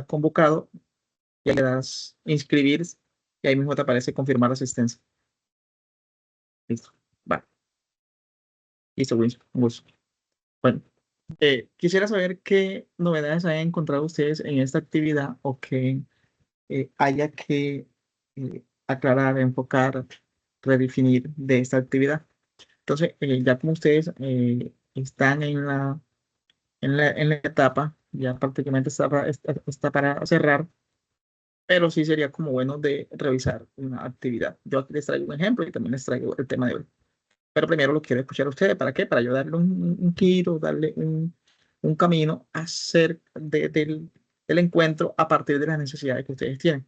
convocado, y le das inscribirse y ahí mismo te aparece confirmar asistencia. Listo. Vale. Listo, Wilson. Un gusto. Bueno, quisiera saber qué novedades hayan encontrado ustedes en esta actividad o que haya que aclarar, enfocar, redefinir de esta actividad. Entonces, ya como ustedes están en la etapa, ya prácticamente está para cerrar, pero sí sería como bueno de revisar una actividad. Yo aquí les traigo un ejemplo y también les traigo el tema de hoy. Pero primero lo quiero escuchar a ustedes. ¿Para qué? Para yo darle un giro, darle un camino del encuentro a partir de las necesidades que ustedes tienen.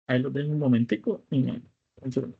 Ahí lo dejo un momentico. Un segundo.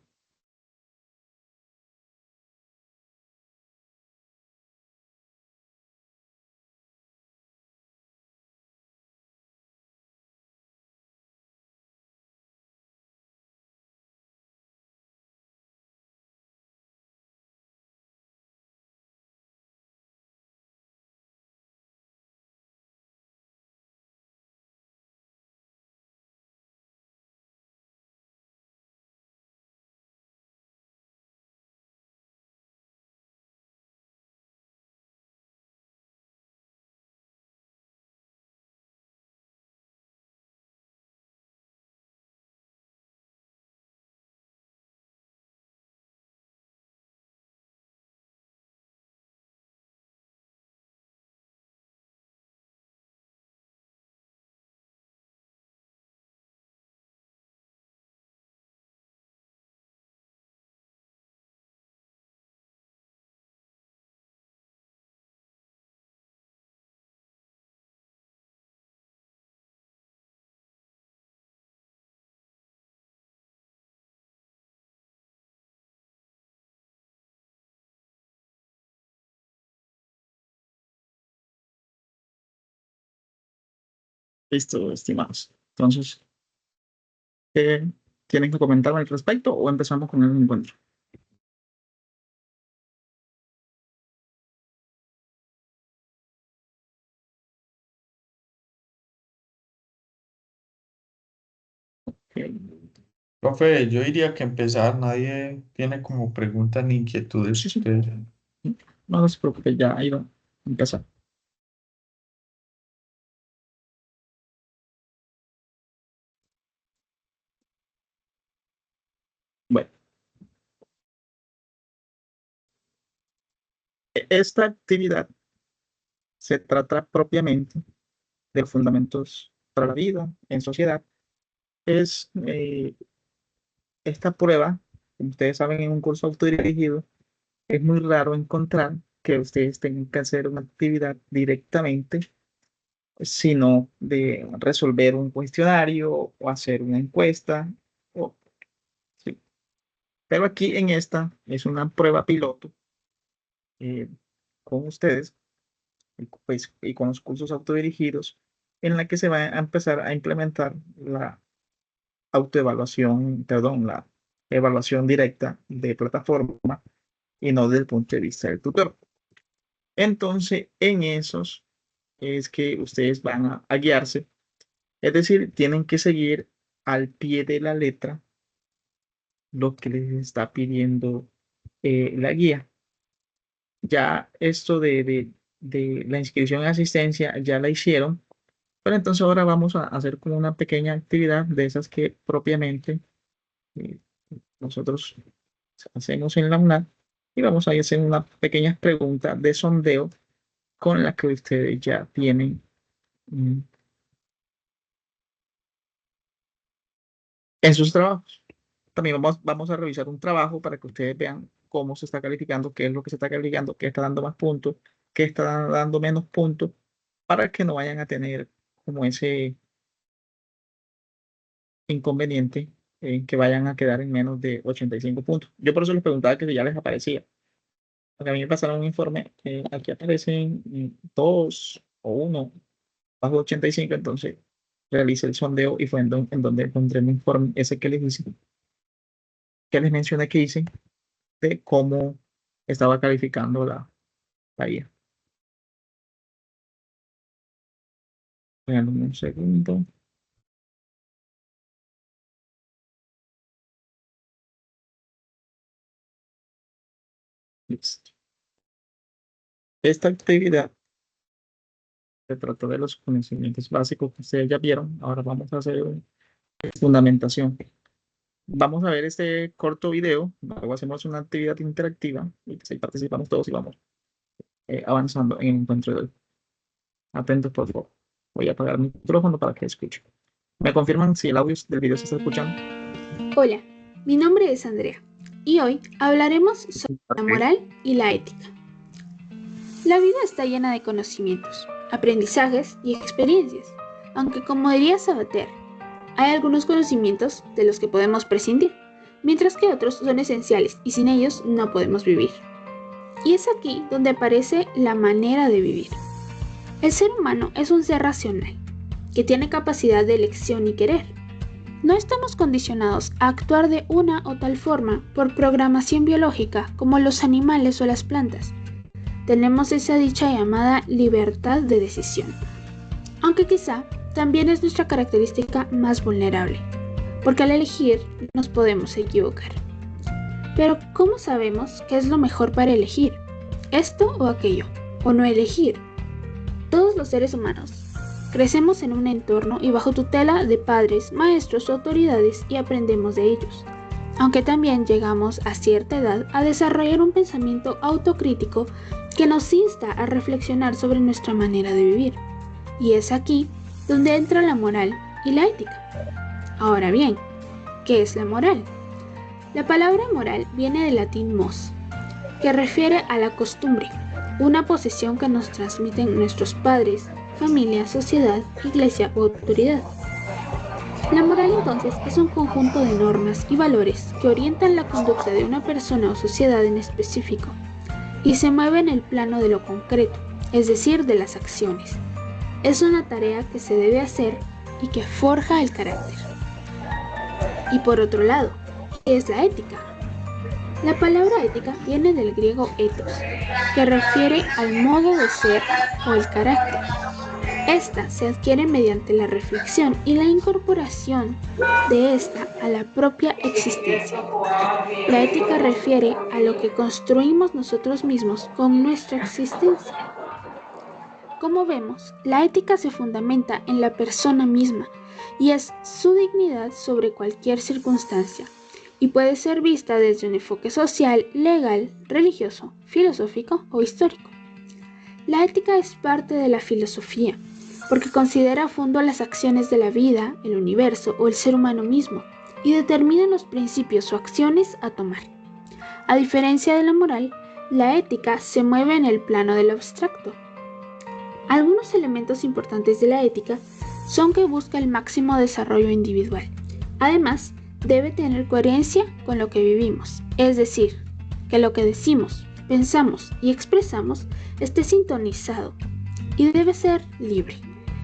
Listo, estimados. Entonces, ¿qué tienen que comentarme al respecto o empezamos con el encuentro? Ok. Profe, yo diría que empezar, nadie tiene como preguntas ni inquietudes. Sí, sí. Entonces, No se preocupe, ya ahí va a empezar. Bueno, esta actividad se trata propiamente de fundamentos para la vida en sociedad. Es esta prueba, como ustedes saben, en un curso autodirigido, es muy raro encontrar que ustedes tengan que hacer una actividad directamente, sino de resolver un cuestionario o hacer una encuesta. o- sí. Pero aquí en esta es una prueba piloto eh, con ustedes pues, y con los cursos autodirigidos en la que se va a empezar a implementar la autoevaluación, perdón, la evaluación directa de plataforma y no desde el punto de vista del tutor. Entonces, en esos es que ustedes van a guiarse, es decir, tienen que seguir al pie de la letra lo que les está pidiendo la guía. Ya esto de la inscripción en asistencia ya la hicieron, pero entonces ahora vamos a hacer como una pequeña actividad de esas que propiamente eh, nosotros hacemos en la UNAD y vamos a hacer unas pequeñas preguntas de sondeo con las que ustedes ya tienen mm, en sus trabajos. También vamos a revisar un trabajo para que ustedes vean cómo se está calificando, qué es lo que se está calificando, qué está dando más puntos, qué está dando menos puntos, para que no vayan a tener como ese inconveniente en que vayan a quedar en menos de 85 puntos. Yo por eso les preguntaba que si ya les aparecía. Porque a mí me pasaron un informe que aquí aparecen dos o uno bajo 85, entonces realicé el sondeo y fue en donde encontré mi informe, ese que les hice. que les mencioné que hice de cómo estaba calificando la IA. Esperen un segundo. Listo. Esta actividad se trató de los conocimientos básicos que ustedes ya vieron. Ahora vamos a hacer fundamentación. Vamos a ver este corto video, luego hacemos una actividad interactiva y pues ahí participamos todos y vamos avanzando en el encuentro de hoy. Atentos, por favor. Voy a apagar mi micrófono para que escuchen. ¿Me confirman si el audio del video se está escuchando? Hola, mi nombre es Andrea y hoy hablaremos sobre la moral y la ética. La vida está llena de conocimientos, aprendizajes y experiencias, aunque como diría Sabater, hay algunos conocimientos de los que podemos prescindir, mientras que otros son esenciales y sin ellos no podemos vivir. Y es aquí donde aparece la manera de vivir. El ser humano es un ser racional, que tiene capacidad de elección y querer. No estamos condicionados a actuar de una o tal forma por programación biológica como los animales o las plantas. Tenemos esa dicha llamada libertad de decisión, aunque quizá también es nuestra característica más vulnerable, porque al elegir nos podemos equivocar. Pero ¿cómo sabemos qué es lo mejor para elegir? ¿Esto o aquello? ¿O no elegir? Todos los seres humanos crecemos en un entorno y bajo tutela de padres, maestros o autoridades y aprendemos de ellos, aunque también llegamos a cierta edad a desarrollar un pensamiento autocrítico que nos insta a reflexionar sobre nuestra manera de vivir. Y es aquí donde entra la moral y la ética. Ahora bien, ¿qué es la moral? La palabra moral viene del latín mos, que refiere a la costumbre, una posesión que nos transmiten nuestros padres, familia, sociedad, iglesia o autoridad. La moral entonces es un conjunto de normas y valores que orientan la conducta de una persona o sociedad en específico y se mueve en el plano de lo concreto, es decir, de las acciones. Es una tarea que se debe hacer y que forja el carácter. Y por otro lado, ¿qué es la ética? La palabra ética viene del griego ethos, que refiere al modo de ser o el carácter. Esta se adquiere mediante la reflexión y la incorporación de esta a la propia existencia. La ética refiere a lo que construimos nosotros mismos con nuestra existencia. Como vemos, la ética se fundamenta en la persona misma y es su dignidad sobre cualquier circunstancia, y puede ser vista desde un enfoque social, legal, religioso, filosófico o histórico. La ética es parte de la filosofía, porque considera a fondo las acciones de la vida, el universo o el ser humano mismo, y determina los principios o acciones a tomar. A diferencia de la moral, la ética se mueve en el plano del abstracto. Algunos elementos importantes de la ética son que busca el máximo desarrollo individual. Además, debe tener coherencia con lo que vivimos, es decir, que lo que decimos, pensamos y expresamos esté sintonizado y debe ser libre,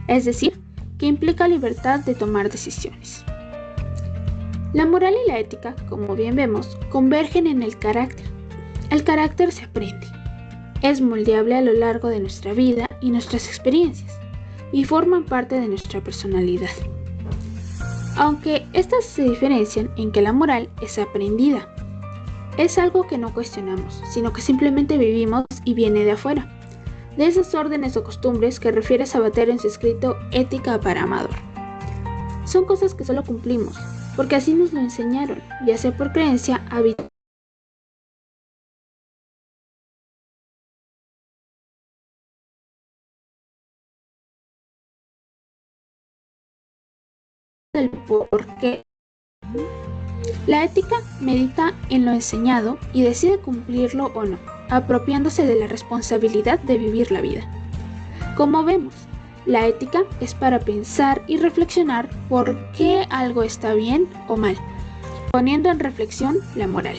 es decir, que implica libertad de tomar decisiones. La moral y la ética, como bien vemos, convergen en el carácter. El carácter se aprende. Es moldeable a lo largo de nuestra vida y nuestras experiencias, y forman parte de nuestra personalidad. Aunque estas se diferencian en que la moral es aprendida. Es algo que no cuestionamos, sino que simplemente vivimos y viene de afuera, de esas órdenes o costumbres que refiere Sabater en su escrito Ética para Amador. Son cosas que solo cumplimos, porque así nos lo enseñaron, ya sea por creencia, hábito, del porqué. La ética medita en lo enseñado y decide cumplirlo o no, apropiándose de la responsabilidad de vivir la vida. Como vemos, la ética es para pensar y reflexionar por qué algo está bien o mal, poniendo en reflexión la moral.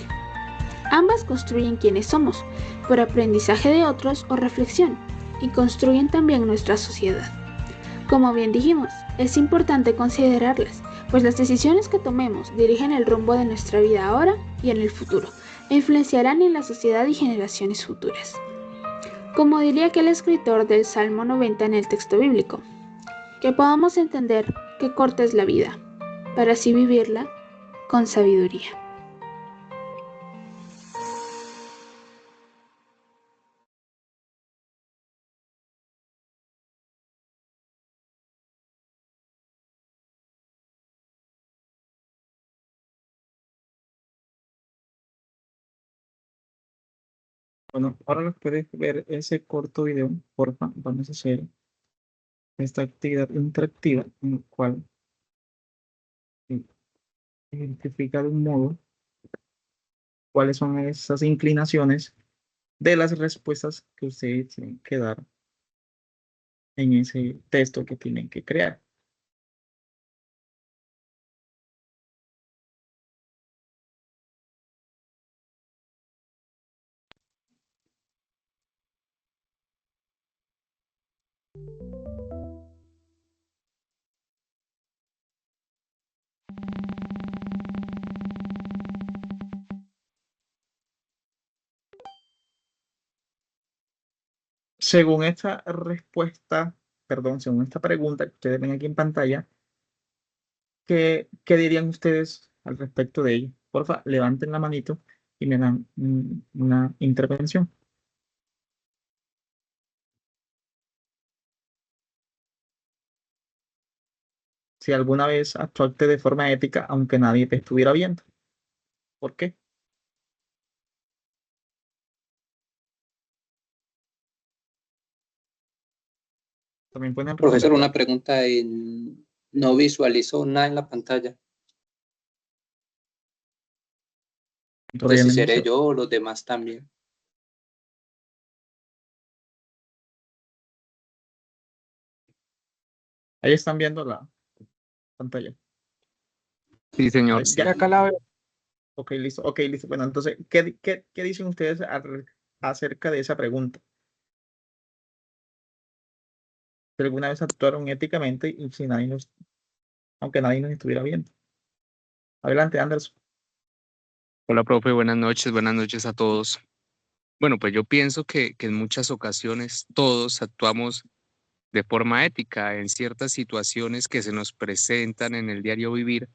Ambas construyen quienes somos, por aprendizaje de otros o reflexión, y construyen también nuestra sociedad. Como bien dijimos, es importante considerarlas, pues las decisiones que tomemos dirigen el rumbo de nuestra vida ahora y en el futuro, e influenciarán en la sociedad y generaciones futuras. Como diría aquel escritor del Salmo 90 en el texto bíblico, que podamos entender qué corta es la vida, para así vivirla con sabiduría. Bueno, ahora lo puedes ver ese corto video, porfa. Vamos a hacer esta actividad interactiva en la cual identifica de un modo cuáles son esas inclinaciones de las respuestas que ustedes tienen que dar en ese texto que tienen que crear. Según esta respuesta, perdón, según esta pregunta que ustedes ven aquí en pantalla, ¿qué dirían ustedes al respecto de ello? Porfa, levanten la manito y me dan una intervención. Si alguna vez actuaste de forma ética, aunque nadie te estuviera viendo. ¿Por qué? También pueden Profesor, responder. una pregunta. No visualizó nada en la pantalla. Pues si seré yo o los demás también. Ahí están viendo la pantalla. Sí, señor. Ya. Acá la veo. Ok, listo. Ok, listo. Bueno, entonces, ¿qué dicen ustedes acerca de esa pregunta? Si alguna vez actuaron éticamente y si aunque nadie nos estuviera viendo. Adelante, Anderson. Hola, profe. Buenas noches a todos. Bueno, pues yo pienso que en muchas ocasiones todos actuamos de forma ética en ciertas situaciones que se nos presentan en el diario vivir,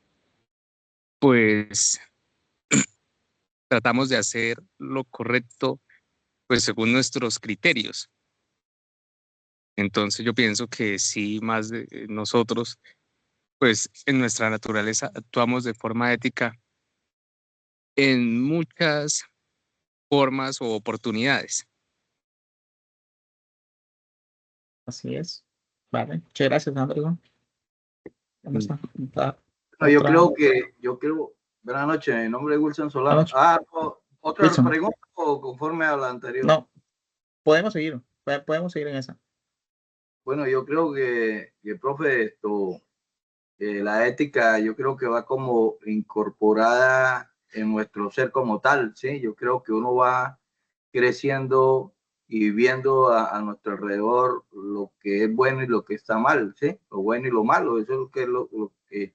pues tratamos de hacer lo correcto, pues según nuestros criterios. Entonces yo pienso que sí, más de nosotros, pues en nuestra naturaleza actuamos de forma ética en muchas formas o oportunidades. Así es. Vale. Muchas gracias, Anderson. Vamos a juntar No, yo otra. creo, buenas noches, mi nombre es Wilson Solano. Buenas noches. ¿Otra Wilson. pregunta o conforme a la anterior? No, podemos seguir en esa. Bueno, yo creo que profe, la ética, yo creo que va como incorporada en nuestro ser como tal, ¿sí? Yo creo que uno va creciendo y viendo a nuestro alrededor lo que es bueno y lo que está mal, ¿sí? Lo bueno y lo malo, eso es lo que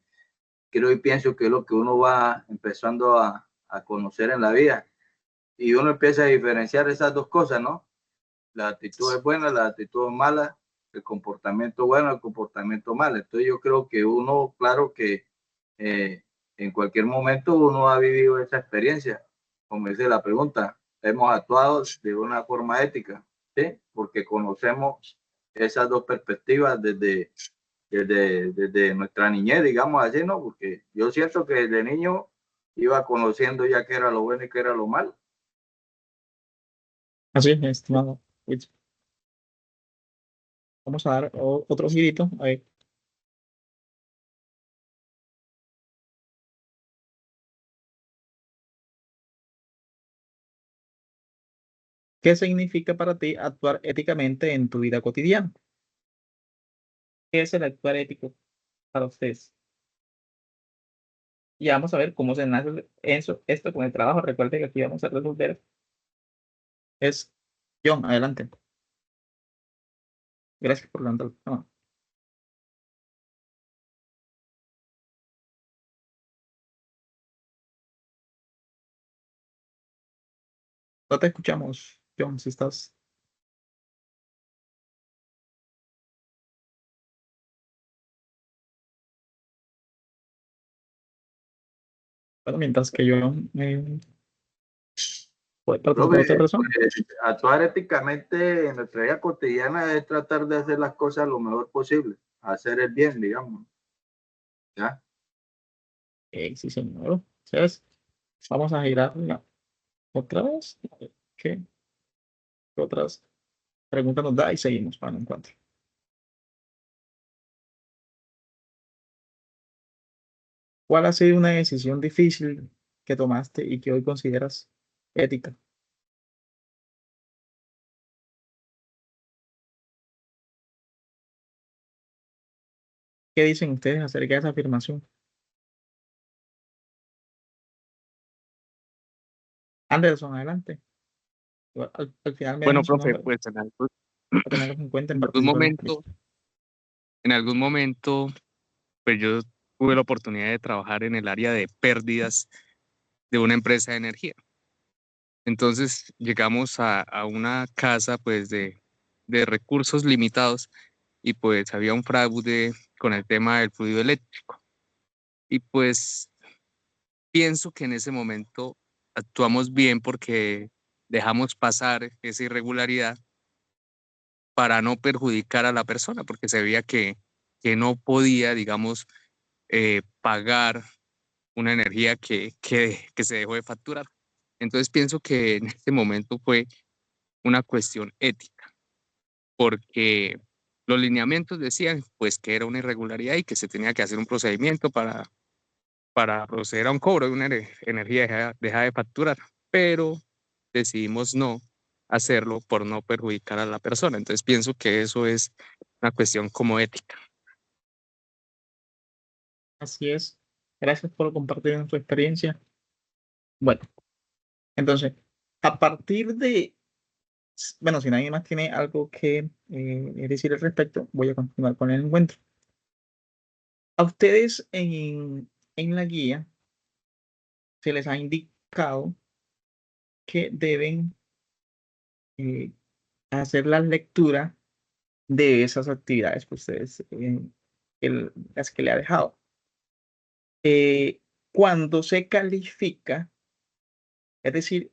creo y pienso que es lo que uno va empezando a conocer en la vida. Y uno empieza a diferenciar esas dos cosas, ¿no? La actitud es buena, la actitud es mala, el comportamiento bueno, el comportamiento malo. Entonces yo creo que uno, claro que en cualquier momento uno ha vivido esa experiencia. Como dice la pregunta, hemos actuado de una forma ética, ¿sí? Porque conocemos esas dos perspectivas desde nuestra niñez, digamos así, ¿no? Porque yo siento que desde niño iba conociendo ya qué era lo bueno y qué era lo malo. Así es, estimado Wilson. Vamos a dar otro girito. A ver. ¿Qué significa para ti actuar éticamente en tu vida cotidiana? ¿Qué es el actuar ético para ustedes? Y vamos a ver cómo se nace esto con el trabajo. Recuerde que aquí vamos a resolver. Es John, adelante. Gracias por levantar la mano. No te escuchamos, John, si estás. Bueno, mientras que yo puedo preguntar a otra Profe, persona. pues, actuar éticamente en nuestra vida cotidiana es tratar de hacer las cosas lo mejor posible, hacer el bien, digamos. ¿Ya? Sí, señor. ¿Sabes? Vamos a girarla otra vez. A ver qué otras preguntas nos da y seguimos para el encuentro. ¿Cuál ha sido una decisión difícil que tomaste y que hoy consideras ética? ¿Qué dicen ustedes acerca de esa afirmación? Anderson, adelante. Al final me Bueno, dejan su profe, nombre pues para tenerlos en cuenta en en algún participar. momento, en algún momento, pues yo tuve la oportunidad de trabajar en el área de pérdidas de una empresa de energía. Entonces llegamos a una casa pues de recursos limitados y pues había un fraude con el tema del fluido eléctrico. Y pues pienso que en ese momento actuamos bien porque dejamos pasar esa irregularidad para no perjudicar a la persona, porque se veía que no podía, digamos, pagar una energía que se dejó de facturar. Entonces pienso que en este momento fue una cuestión ética, porque los lineamientos decían pues que era una irregularidad y que se tenía que hacer un procedimiento para proceder a un cobro de una energía dejada de facturar, pero decidimos no hacerlo por no perjudicar a la persona. Entonces pienso que eso es una cuestión como ética. Así es. Gracias por compartir en su experiencia. Bueno, entonces, a partir de, bueno, si nadie más tiene algo que decir al respecto, voy a continuar con el encuentro. A ustedes en la guía se les ha indicado que deben eh, hacer la lectura de esas actividades que ustedes, las que le ha dejado. Cuando se califica, es decir,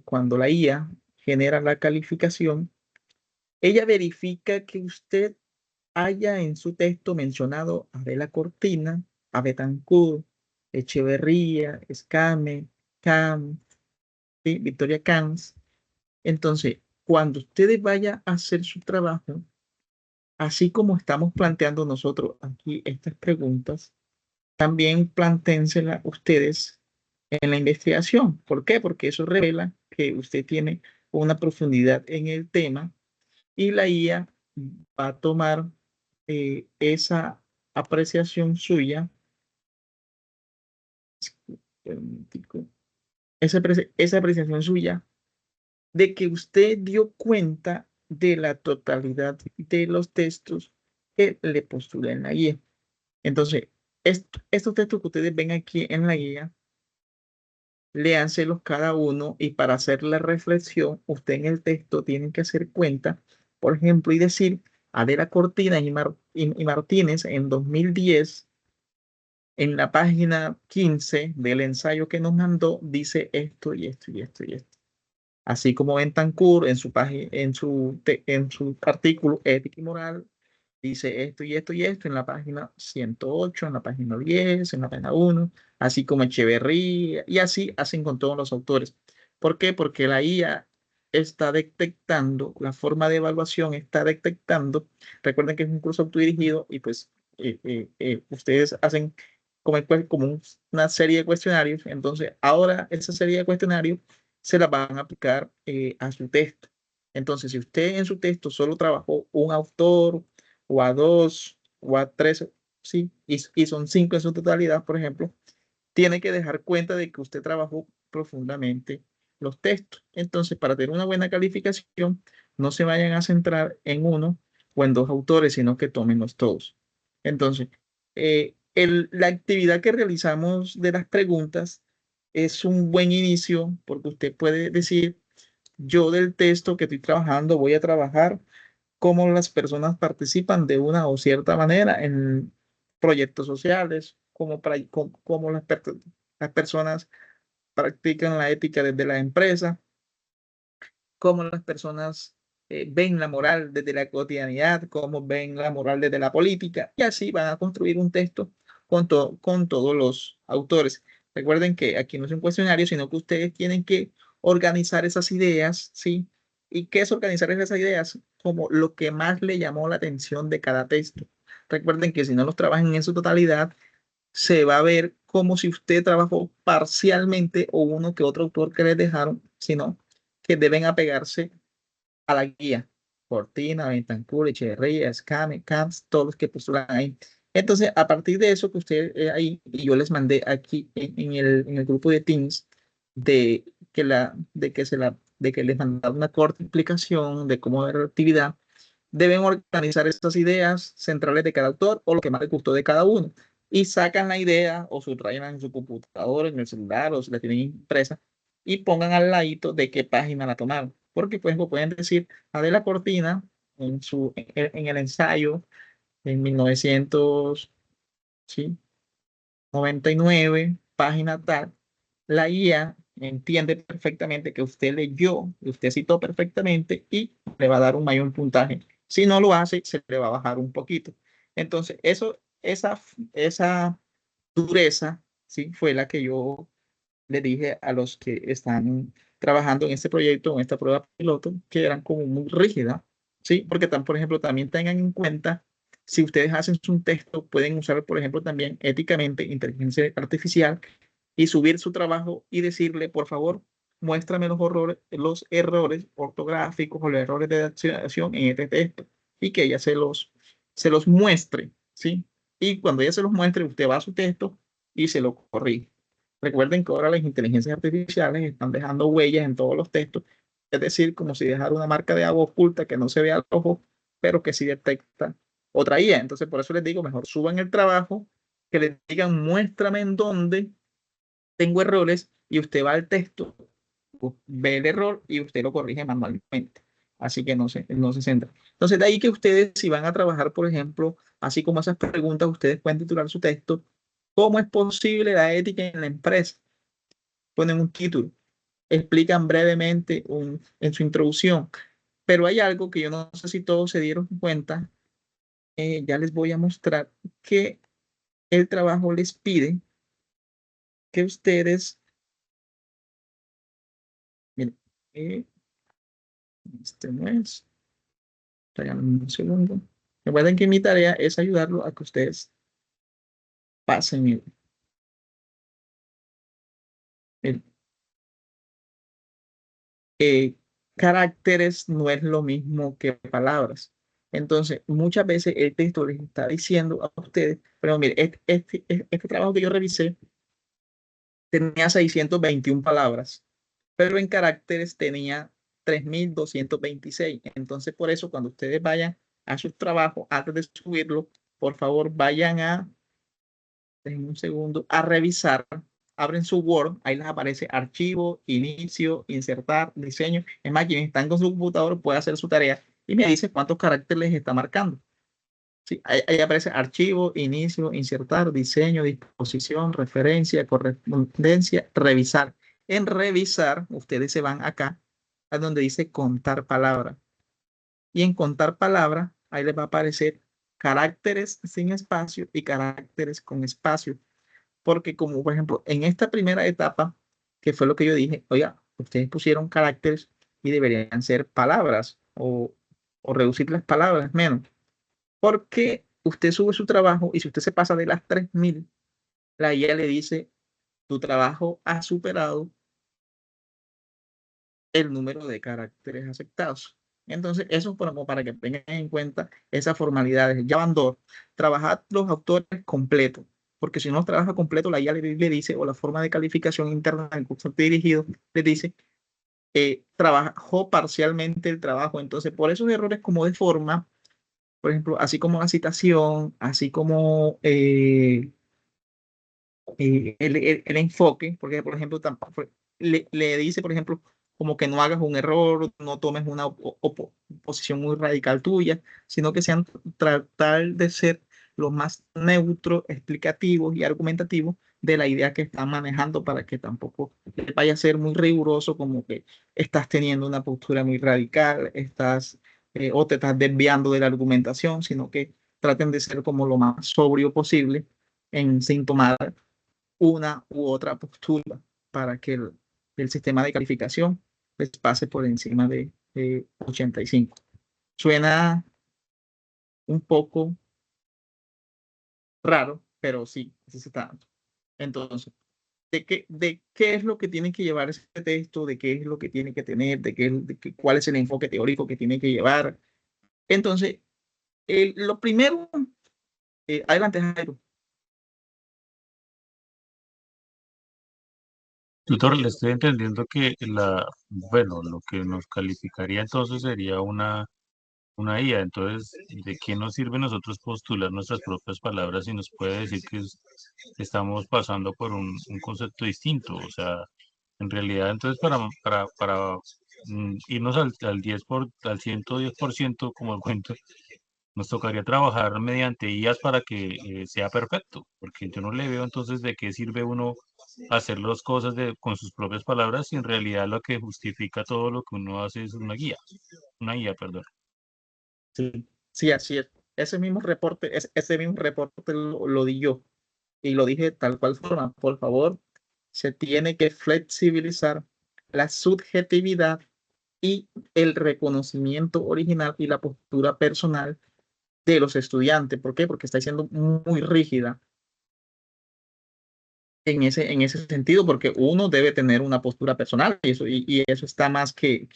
cuando la IA genera la calificación, ella verifica que usted haya en su texto mencionado a Adela Cortina, a Betancourt, Echeverría, Escame, Cam, ¿sí? Victoria Camps. Entonces, cuando ustedes vayan a hacer su trabajo, así como estamos planteando nosotros aquí estas preguntas, también plantéenselas ustedes en la investigación. ¿Por qué? Porque eso revela que usted tiene una profundidad en el tema y la IA va a tomar esa apreciación suya, esa apreciación suya de que usted dio cuenta de la totalidad de los textos que le postula en la guía. Entonces, estos textos que ustedes ven aquí en la guía, léanselos cada uno y para hacer la reflexión, usted en el texto tiene que hacer cuenta, por ejemplo, y decir, Adela Cortina y Martínez en 2010, en la página 15 del ensayo que nos mandó, dice esto y esto y esto y esto. Así como Bentancur en su página, en su artículo Ética y Moral, dice esto y esto y esto en la página 108, en la página 10, en la página 1, así como Echeverría, y así hacen con todos los autores. ¿Por qué? Porque la IA está detectando, la forma de evaluación está detectando, recuerden que es un curso autodirigido y pues ustedes hacen como una serie de cuestionarios, entonces ahora esa serie de cuestionarios se la van a aplicar a su texto. Entonces, si usted en su texto solo trabajó un autor, o a dos, o a tres, sí, y son cinco en su totalidad, por ejemplo, tiene que dejar cuenta de que usted trabajó profundamente los textos. Entonces, para tener una buena calificación, no se vayan a centrar en uno o en dos autores, sino que tomenlos todos. Entonces, la actividad que realizamos de las preguntas es un buen inicio porque usted puede decir, yo del texto que estoy trabajando voy a trabajar cómo las personas participan de una o cierta manera en proyectos sociales, cómo las personas practican la ética desde la empresa, cómo las personas ven la moral desde la cotidianidad, cómo ven la moral desde la política, y así van a construir un texto con todos los autores. Recuerden que aquí no es un cuestionario, sino que ustedes tienen que organizar esas ideas, ¿sí? ¿Y qué es organizar esas ideas? Como lo que más le llamó la atención de cada texto. Recuerden que si no los trabajan en su totalidad, se va a ver como si usted trabajó parcialmente o uno que otro autor que les dejaron, sino que deben apegarse a la guía. Cortina, Bentancur, Echeverría, Scame, Camps, todos los que postulan ahí. Entonces, a partir de eso que usted ahí, y yo les mandé aquí en el grupo de Teams, de que les mandaron una corta explicación de cómo era la actividad, deben organizar estas ideas centrales de cada autor o lo que más les gustó de cada uno. Y sacan la idea o subrayan en su computadora, en el celular o si la tienen impresa y pongan al ladito de qué página la tomaron. Porque, por ejemplo, pueden decir Adela Cortina en el ensayo en 1999, página tal, la guía entiende perfectamente que usted leyó, usted citó perfectamente y le va a dar un mayor puntaje. Si no lo hace, se le va a bajar un poquito. Entonces, esa dureza, ¿sí? Fue la que yo le dije a los que están trabajando en este proyecto, en esta prueba piloto, que eran como muy rígidas, ¿sí? Porque, por ejemplo, también tengan en cuenta, si ustedes hacen un texto, pueden usar, por ejemplo, también éticamente inteligencia artificial y subir su trabajo y decirle, por favor, muéstrame los errores ortográficos o los errores de acción en este texto y que ella se los muestre, ¿sí? Y cuando ella se los muestre, usted va a su texto y se lo corrige. Recuerden que ahora las inteligencias artificiales están dejando huellas en todos los textos, es decir, como si dejara una marca de agua oculta que no se ve al ojo, pero que sí detecta otra IA. Entonces, por eso les digo, mejor suban el trabajo, que les digan, muéstrame en dónde tengo errores y usted va al texto, ve el error y usted lo corrige manualmente. Así que no se centra. Entonces, de ahí que ustedes, si van a trabajar, por ejemplo, así como esas preguntas, ustedes pueden titular su texto, ¿cómo es posible la ética en la empresa? Ponen un título, explican brevemente en su introducción, pero hay algo que yo no sé si todos se dieron cuenta, ya les voy a mostrar que el trabajo les pide que ustedes, miren, este no es, regálame un segundo. Recuerden que mi tarea es ayudarlo a que ustedes pasen el caracteres no es lo mismo que palabras. Entonces, muchas veces el texto les está diciendo a ustedes, pero mire, este trabajo que yo revisé tenía 621 palabras, pero en caracteres tenía 3226. Entonces, por eso, cuando ustedes vayan a su trabajo, antes de subirlo, por favor, vayan déjenme un segundo, a revisar. Abren su Word, ahí les aparece archivo, inicio, insertar, diseño. Es más, quienes están con su computador puede hacer su tarea y me dice cuántos caracteres les está marcando. Sí, ahí aparece archivo, inicio, insertar, diseño, disposición, referencia, correspondencia, revisar. En revisar, ustedes se van acá a donde dice contar palabras. Y en contar palabras, ahí les va a aparecer caracteres sin espacio y caracteres con espacio. Porque como por ejemplo, en esta primera etapa, que fue lo que yo dije, oiga, ustedes pusieron caracteres y deberían ser palabras o reducir las palabras menos. Porque usted sube su trabajo y si usted se pasa de las 3000, la guía le dice, tu trabajo ha superado el número de caracteres aceptados. Entonces, eso es como para que tengan en cuenta esas formalidades. Ya van dos. Trabajad los autores completos, porque si no trabaja completo, la guía le dice, o la forma de calificación interna del curso dirigido le dice, trabajó parcialmente el trabajo. Entonces, por esos errores como de forma, por ejemplo, así como la citación, así como el enfoque, porque por ejemplo, le dice, por ejemplo, como que no hagas un error, no tomes una posición muy radical tuya, sino que sean tratar de ser lo más neutro, explicativos y argumentativos de la idea que están manejando para que tampoco vaya a ser muy riguroso, como que estás teniendo una postura muy radical, o te estás desviando de la argumentación, sino que traten de ser como lo más sobrio posible sin tomar una u otra postura para que el sistema de calificación les pase por encima de 85. Suena un poco raro, pero sí, así se está dando. Entonces, ¿de qué es lo que tiene que llevar ese texto? ¿De qué es lo que tiene que tener? ¿Cuál es el enfoque teórico que tiene que llevar? Entonces, lo primero, adelante, Jairo. Tutor, le estoy entendiendo que bueno, lo que nos calificaría entonces sería una IA. Entonces, ¿de qué nos sirve nosotros postular nuestras propias palabras si nos puede decir que estamos pasando por un concepto distinto? O sea, en realidad, entonces, para irnos al 110%, como el cuento, nos tocaría trabajar mediante IAs para que sea perfecto, porque yo no le veo entonces de qué sirve uno hacer las cosas con sus propias palabras si en realidad lo que justifica todo lo que uno hace es una guía, perdón. Sí, sí, así es. Ese mismo reporte lo di yo y lo dije tal cual forma. Por favor, se tiene que flexibilizar la subjetividad y el reconocimiento original y la postura personal de los estudiantes. ¿Por qué? Porque está siendo muy rígida en ese sentido, porque uno debe tener una postura personal y eso está más que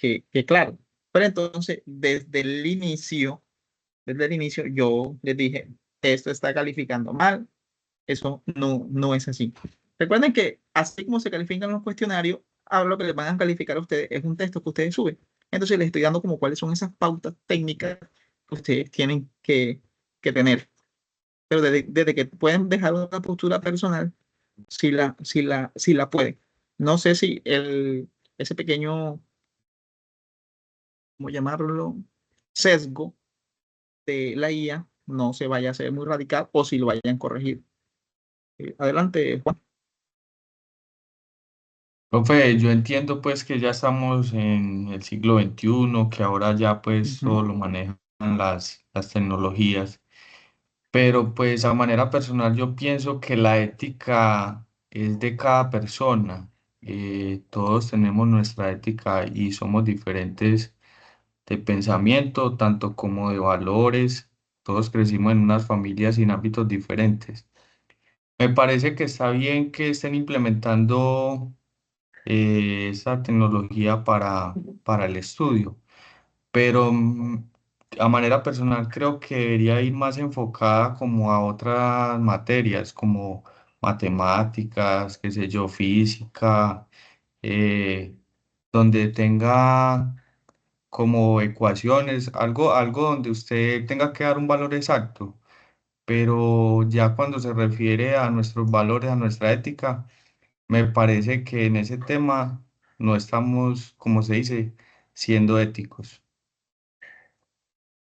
claro. Pero entonces, desde el inicio yo les dije, esto está calificando mal, eso no es así. Recuerden que así como se califican los cuestionarios, ahora lo que les van a calificar a ustedes es un texto que ustedes suben. Entonces les estoy dando como cuáles son esas pautas técnicas que ustedes tienen que tener. Pero desde que pueden dejar una postura personal, si la pueden. No sé si ese pequeño, ¿cómo llamarlo? Sesgo de la IA no se vaya a hacer muy radical o si lo vayan a corregir. Adelante, Juan. Profe, yo entiendo pues que ya estamos en el siglo XXI, que ahora ya pues todo lo manejan las tecnologías, pero pues a manera personal yo pienso que la ética es de cada persona. Todos tenemos nuestra ética y somos diferentes de pensamiento, tanto como de valores. Todos crecimos en unas familias y en ámbitos diferentes. Me parece que está bien que estén implementando esa tecnología para el estudio, pero a manera personal creo que debería ir más enfocada como a otras materias, como matemáticas, qué sé yo, física, eh, donde tenga como ecuaciones, algo donde usted tenga que dar un valor exacto, pero ya cuando se refiere a nuestros valores, a nuestra ética, me parece que en ese tema no estamos, como se dice, siendo éticos.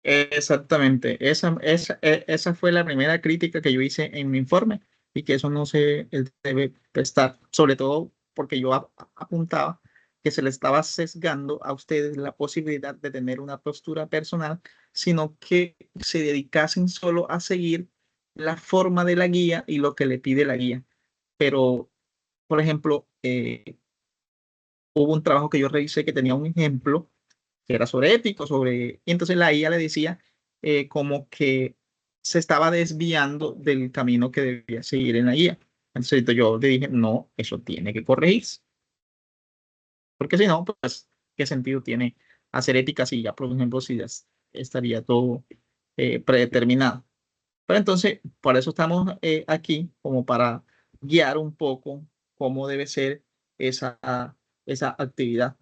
Exactamente. Esa fue la primera crítica que yo hice en mi informe y que eso no se debe prestar, sobre todo porque yo apuntaba que se le estaba sesgando a ustedes la posibilidad de tener una postura personal, sino que se dedicasen solo a seguir la forma de la guía y lo que le pide la guía. Pero, por ejemplo, hubo un trabajo que yo revisé que tenía un ejemplo que era sobre ético, y entonces la IA le decía como que se estaba desviando del camino que debía seguir en la IA. Entonces yo le dije, no, eso tiene que corregirse, porque si no, pues, ¿qué sentido tiene hacer ética si ya, por ejemplo, si ya estaría todo predeterminado? Pero entonces, por eso estamos aquí, como para guiar un poco cómo debe ser esa, esa actividad.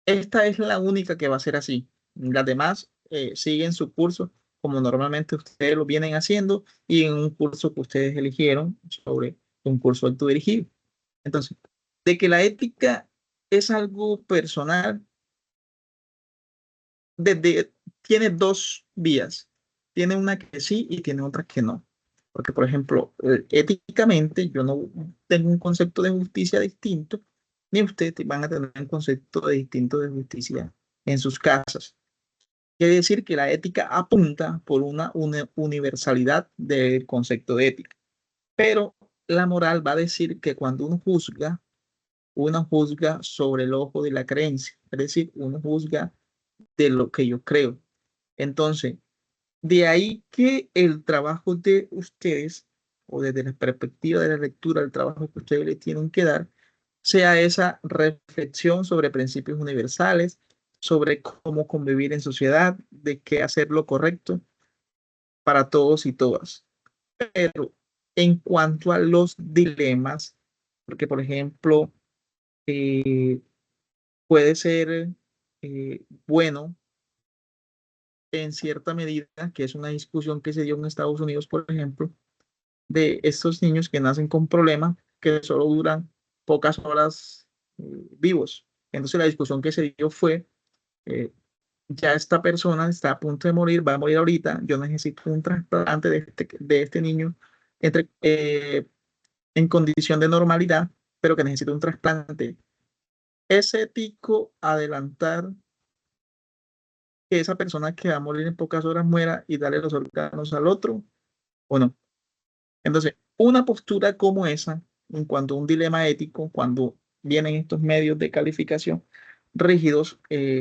Esta es la única que va a ser así. Las demás siguen su curso como normalmente ustedes lo vienen haciendo y en un curso que ustedes eligieron sobre un curso autodirigido. Entonces, de que la ética es algo personal. Tiene dos vías. Tiene una que sí y tiene otra que no. Porque, por ejemplo, éticamente yo no tengo un concepto de justicia distinto, ni ustedes van a tener un concepto distinto de justicia en sus casas. Quiere decir que la ética apunta por una universalidad del concepto de ética. Pero la moral va a decir que cuando uno juzga sobre el ojo de la creencia. Es decir, uno juzga de lo que yo creo. Entonces, de ahí que el trabajo de ustedes, o desde la perspectiva de la lectura, el trabajo que ustedes le tienen que dar, sea esa reflexión sobre principios universales, sobre cómo convivir en sociedad, de qué hacer lo correcto para todos y todas. Pero en cuanto a los dilemas, porque por ejemplo, eh, puede ser bueno en cierta medida, que es una discusión que se dio en Estados Unidos, por ejemplo, de estos niños que nacen con problemas que solo duran pocas horas vivos. Entonces la discusión que se dio fue, eh, ya esta persona está a punto de morir, va a morir ahorita, yo necesito un trasplante de este niño en condición de normalidad, pero que necesita un trasplante. ¿Es ético adelantar que esa persona que va a morir en pocas horas muera y darle los órganos al otro o no? Entonces, una postura como esa, en cuanto a un dilema ético, cuando vienen estos medios de calificación rígidos,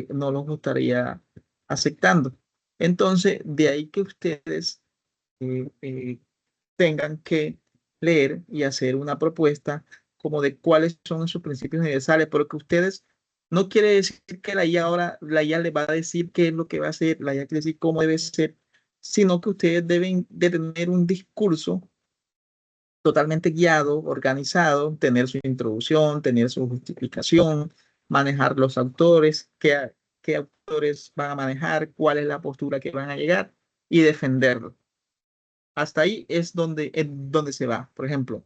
no los estaría aceptando. Entonces, de ahí que ustedes eh, eh, tengan que leer y hacer una propuesta como de cuáles son sus principios universales, porque ustedes no quiere decir que la IA ahora, la IA le va a decir qué es lo que va a hacer, la IA quiere decir cómo debe ser, sino que ustedes deben de tener un discurso totalmente guiado, organizado, tener su introducción, tener su justificación, manejar los autores, qué autores van a manejar, cuál es la postura que van a llegar y defenderlo. Hasta ahí es donde se va. Por ejemplo,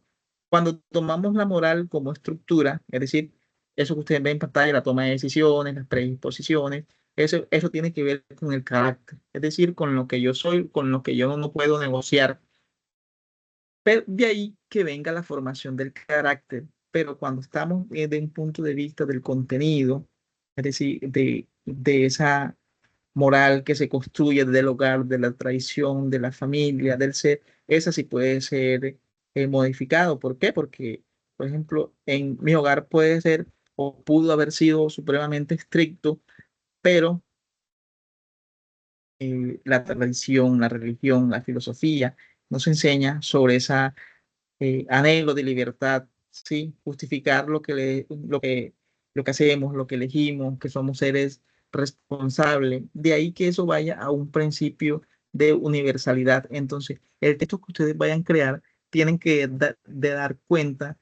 cuando tomamos la moral como estructura, es decir, eso que ustedes ven en pantalla, la toma de decisiones, las predisposiciones, eso tiene que ver con el carácter, es decir, con lo que yo soy, con lo que yo no puedo negociar. Pero de ahí que venga la formación del carácter. Pero cuando estamos desde un punto de vista del contenido, es decir, de esa moral que se construye del hogar, de la tradición, de la familia, del ser, esa sí puede ser modificado. ¿Por qué? Porque, por ejemplo, en mi hogar puede ser o pudo haber sido supremamente estricto, pero la tradición, la religión, la filosofía nos enseña sobre esa anhelo de libertad, ¿sí? Justificar lo que hacemos, lo que elegimos, que somos seres responsables. De ahí que eso vaya a un principio de universalidad. Entonces, el texto que ustedes vayan a crear tienen que de dar cuenta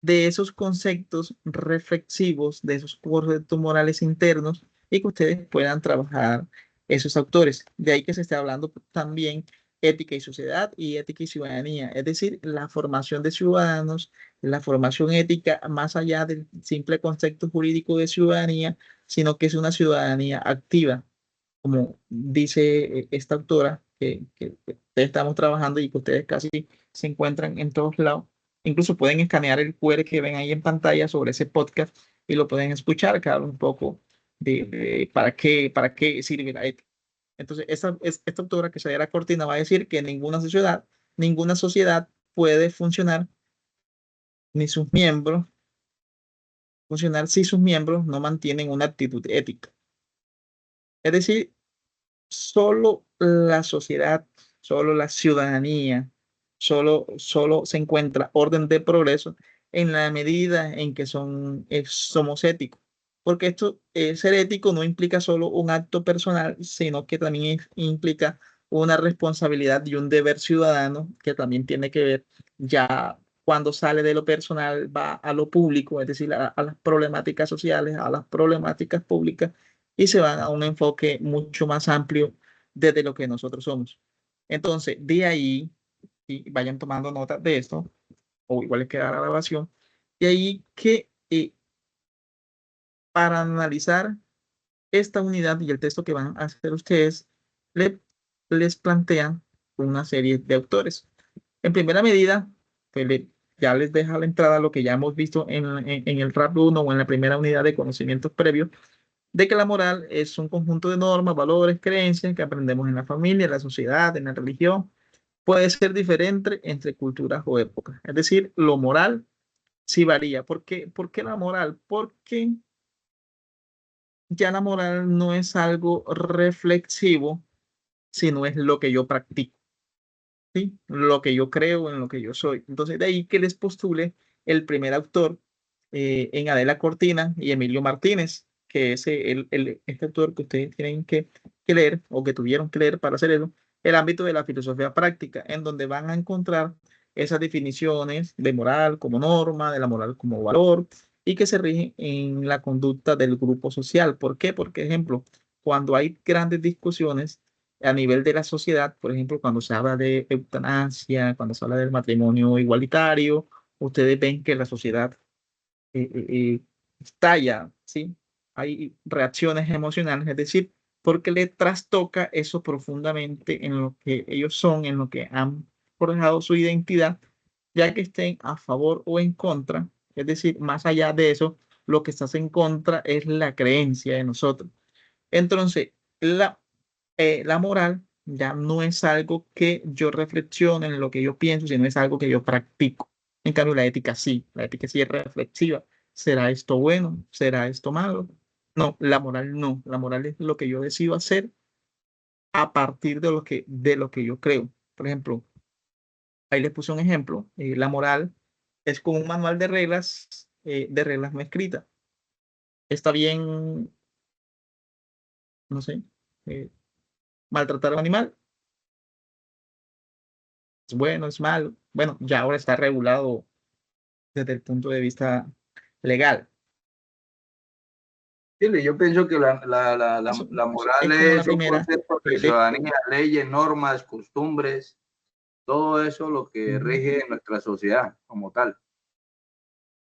de esos conceptos reflexivos, de esos conceptos morales internos y que ustedes puedan trabajar esos autores. De ahí que se está hablando también ética y sociedad y ética y ciudadanía, es decir, la formación de ciudadanos, la formación ética más allá del simple concepto jurídico de ciudadanía, sino que es una ciudadanía activa, como dice esta autora que estamos trabajando y que ustedes casi se encuentran en todos lados. Incluso pueden escanear el QR que ven ahí en pantalla sobre ese podcast y lo pueden escuchar, que habla un poco de para qué sirve la ética. Entonces, esta autora que se la Cortina va a decir que ninguna sociedad puede funcionar, ni sus miembros, funcionar si sus miembros no mantienen una actitud ética. Es decir, solo la sociedad, solo la ciudadanía, solo se encuentra orden de progreso en la medida en que somos éticos. Porque ser ético no implica solo un acto personal, sino que también implica una responsabilidad y un deber ciudadano que también tiene que ver ya cuando sale de lo personal, va a lo público, es decir, a las problemáticas sociales, a las problemáticas públicas y se van a un enfoque mucho más amplio desde lo que nosotros somos. Entonces, de ahí, y vayan tomando nota de esto, o igual les queda la grabación, de ahí que para analizar esta unidad y el texto que van a hacer ustedes, les plantean una serie de autores. En primera medida, pues ya les deja la entrada lo que ya hemos visto en el RAP 1 o en la primera unidad de conocimientos previos, de que la moral es un conjunto de normas, valores, creencias que aprendemos en la familia, en la sociedad, en la religión. Puede ser diferente entre culturas o épocas. Es decir, lo moral sí varía. ¿Por qué la moral? Porque ya la moral no es algo reflexivo, sino es lo que yo practico, ¿sí? Lo que yo creo, en lo que yo soy. Entonces, de ahí que les postule el primer autor en Adela Cortina y Emilio Martínez, que es este autor que ustedes tienen que leer o que tuvieron que leer para hacer eso, el ámbito de la filosofía práctica, en donde van a encontrar esas definiciones de moral como norma, de la moral como valor, y que se rigen en la conducta del grupo social. ¿Por qué? Porque, ejemplo, cuando hay grandes discusiones a nivel de la sociedad, por ejemplo, cuando se habla de eutanasia, cuando se habla del matrimonio igualitario, ustedes ven que la sociedad estalla, ¿sí? Hay reacciones emocionales, es decir, porque le trastoca eso profundamente en lo que ellos son, en lo que han forjado su identidad, ya que estén a favor o en contra, es decir, más allá de eso, lo que estás en contra es la creencia de nosotros. Entonces, la moral ya no es algo que yo reflexione en lo que yo pienso, sino es algo que yo practico. En cambio, la ética sí es reflexiva. ¿Será esto bueno? ¿Será esto malo? No, la moral no. La moral es lo que yo decido hacer a partir de lo que yo creo. Por ejemplo, ahí les puse un ejemplo. La moral es como un manual de reglas no escritas. Está bien, no sé, maltratar a un animal. ¿Es bueno, es malo? Bueno, ya ahora está regulado desde el punto de vista legal. Sí, yo pienso que Eso la moral es como la es un primera. concepto de ciudadanía, leyes, normas, costumbres, todo eso lo que rige nuestra sociedad como tal.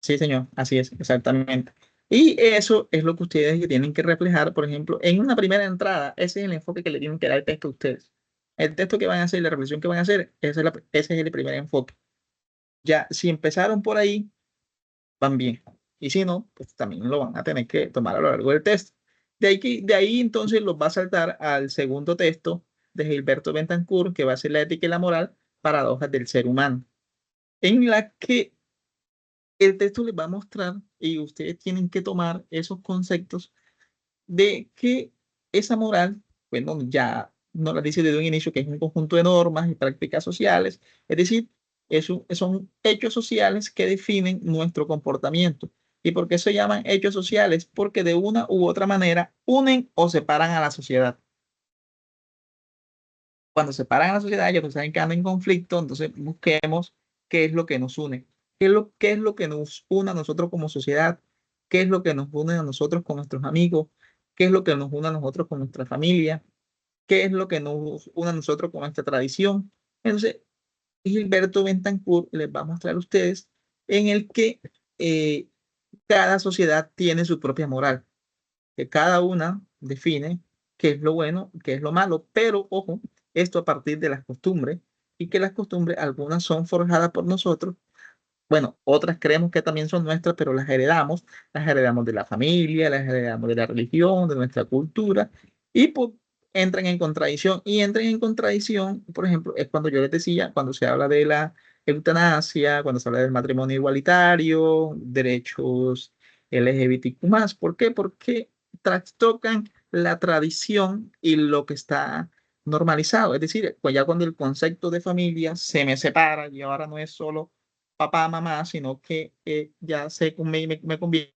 Sí, señor, así es, exactamente. Y eso es lo que ustedes tienen que reflejar, por ejemplo, en una primera entrada. Ese es el enfoque que le tienen que dar al texto a ustedes. El texto que van a hacer, la reflexión que van a hacer, ese es el primer enfoque. Ya, si empezaron por ahí, van bien. Y si no, pues también lo van a tener que tomar a lo largo del texto. De ahí entonces los va a saltar al segundo texto de Gilberto Betancourt, que va a ser la ética y la moral, paradojas del ser humano, en la que el texto les va a mostrar y ustedes tienen que tomar esos conceptos de que esa moral, bueno, ya nos la dice desde un inicio que es un conjunto de normas y prácticas sociales, es decir, son hechos sociales que definen nuestro comportamiento. ¿Y por qué se llaman hechos sociales? Porque de una u otra manera unen o separan a la sociedad. Cuando separan a la sociedad, ellos saben que andan en conflicto, entonces busquemos qué es lo que nos une, qué es lo que nos une a nosotros como sociedad, qué es lo que nos une a nosotros con nuestros amigos, qué es lo que nos une a nosotros con nuestra familia, qué es lo que nos une a nosotros con nuestra tradición. Entonces, Gilberto Betancourt les va a mostrar a ustedes en el que eh, cada sociedad tiene su propia moral, que cada una define qué es lo bueno, qué es lo malo, pero ojo, esto a partir de las costumbres y que las costumbres, algunas son forjadas por nosotros, bueno, otras creemos que también son nuestras, pero las heredamos de la familia, las heredamos de la religión, de nuestra cultura, y pues entran en contradicción. Y entran en contradicción, por ejemplo, es cuando yo les decía, cuando se habla de la eutanasia, cuando se habla del matrimonio igualitario, derechos LGBTQ+. ¿Por qué? Porque trastocan la tradición y lo que está normalizado. Es decir, pues ya cuando el concepto de familia se me separa y ahora no es solo papá, mamá, sino que ya me conviene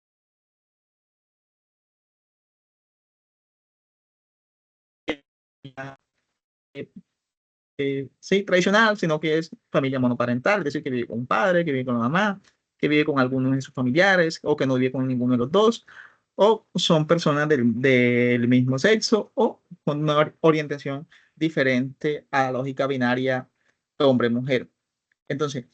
sí, tradicional, sino que es familia monoparental, es decir, que vive con un padre, que vive con la mamá, que vive con algunos de sus familiares o que no vive con ninguno de los dos, o son personas del mismo sexo o con una orientación diferente a la lógica binaria hombre-mujer. Entonces,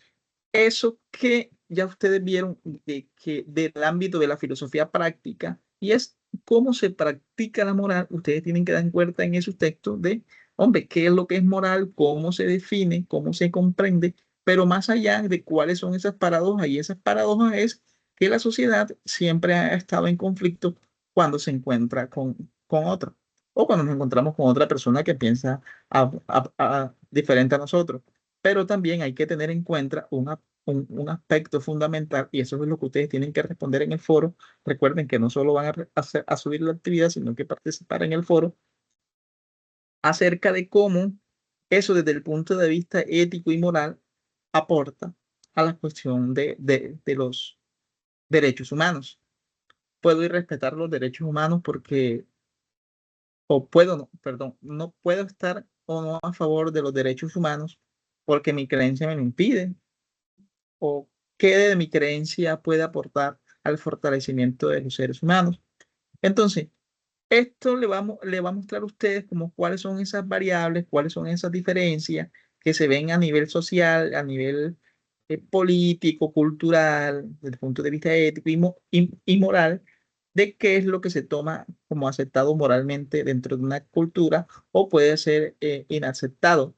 eso que ya ustedes vieron que del ámbito de la filosofía práctica, y es cómo se practica la moral, ustedes tienen que dar cuenta en esos textos de, hombre, qué es lo que es moral, cómo se define, cómo se comprende, pero más allá de cuáles son esas paradojas, y esas paradojas es que la sociedad siempre ha estado en conflicto cuando se encuentra con otra, o cuando nos encontramos con otra persona que piensa diferente a nosotros. Pero también hay que tener en cuenta un aspecto fundamental, y eso es lo que ustedes tienen que responder en el foro. Recuerden que no solo van a subir la actividad, sino que participar en el foro acerca de cómo eso desde el punto de vista ético y moral aporta a la cuestión de los derechos humanos. Puedo ir a respetar los derechos humanos porque, o puedo, no, perdón, no puedo estar o no a favor de los derechos humanos porque mi creencia me lo impide, o qué de mi creencia puede aportar al fortalecimiento de los seres humanos. Entonces, esto le va a mostrar a ustedes como cuáles son esas variables, cuáles son esas diferencias que se ven a nivel social, a nivel político, cultural, desde el punto de vista ético y moral, de qué es lo que se toma como aceptado moralmente dentro de una cultura o puede ser inaceptado.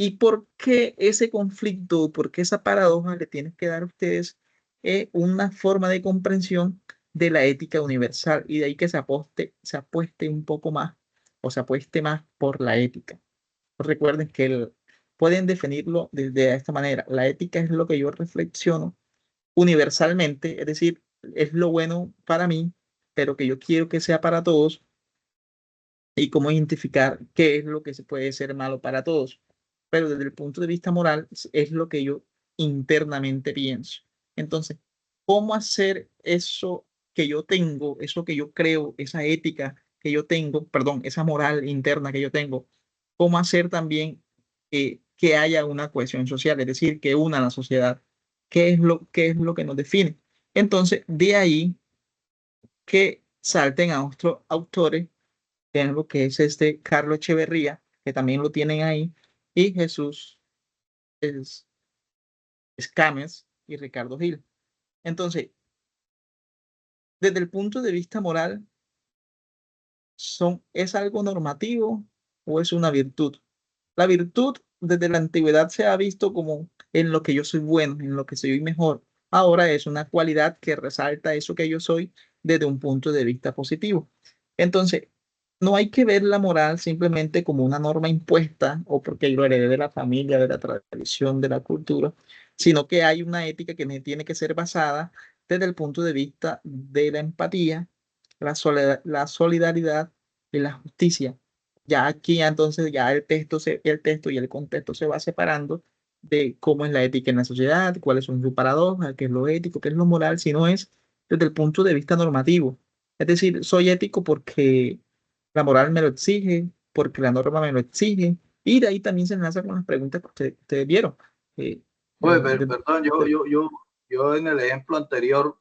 ¿Y por qué ese conflicto, por qué esa paradoja le tienen que dar a ustedes una forma de comprensión de la ética universal? Y de ahí que se apueste un poco más o se apueste más por la ética. Recuerden que pueden definirlo de esta manera. La ética es lo que yo reflexiono universalmente, es decir, es lo bueno para mí, pero que yo quiero que sea para todos, y cómo identificar qué es lo que se puede ser malo para todos. Pero desde el punto de vista moral es lo que yo internamente pienso. Entonces, ¿cómo hacer eso que yo tengo, eso que yo creo, esa ética que yo tengo, perdón, esa moral interna que yo tengo, cómo hacer también que haya una cohesión social, es decir, que una a la sociedad? Qué es lo que nos define? Entonces, de ahí que salten a otros autores, en lo que es este Carlos Echeverría, que también lo tienen ahí, y Jesús Escames y Ricardo Gil. Entonces, desde el punto de vista moral, ¿es algo normativo o es una virtud? La virtud desde la antigüedad se ha visto como en lo que yo soy bueno, en lo que soy mejor. Ahora es una cualidad que resalta eso que yo soy desde un punto de vista positivo. Entonces, no hay que ver la moral simplemente como una norma impuesta o porque yo lo heredé de la familia, de la tradición, de la cultura, sino que hay una ética que tiene que ser basada desde el punto de vista de la empatía, la solidaridad y la justicia. Ya aquí entonces ya el texto y el contexto se va separando de cómo es la ética en la sociedad, cuáles son sus paradojas, qué es lo ético, qué es lo moral, si no es desde el punto de vista normativo. Es decir, soy ético porque la moral me lo exige, porque la norma me lo exige, y de ahí también se enlaza con las preguntas que ustedes vieron. Oye, perdón, yo en el ejemplo anterior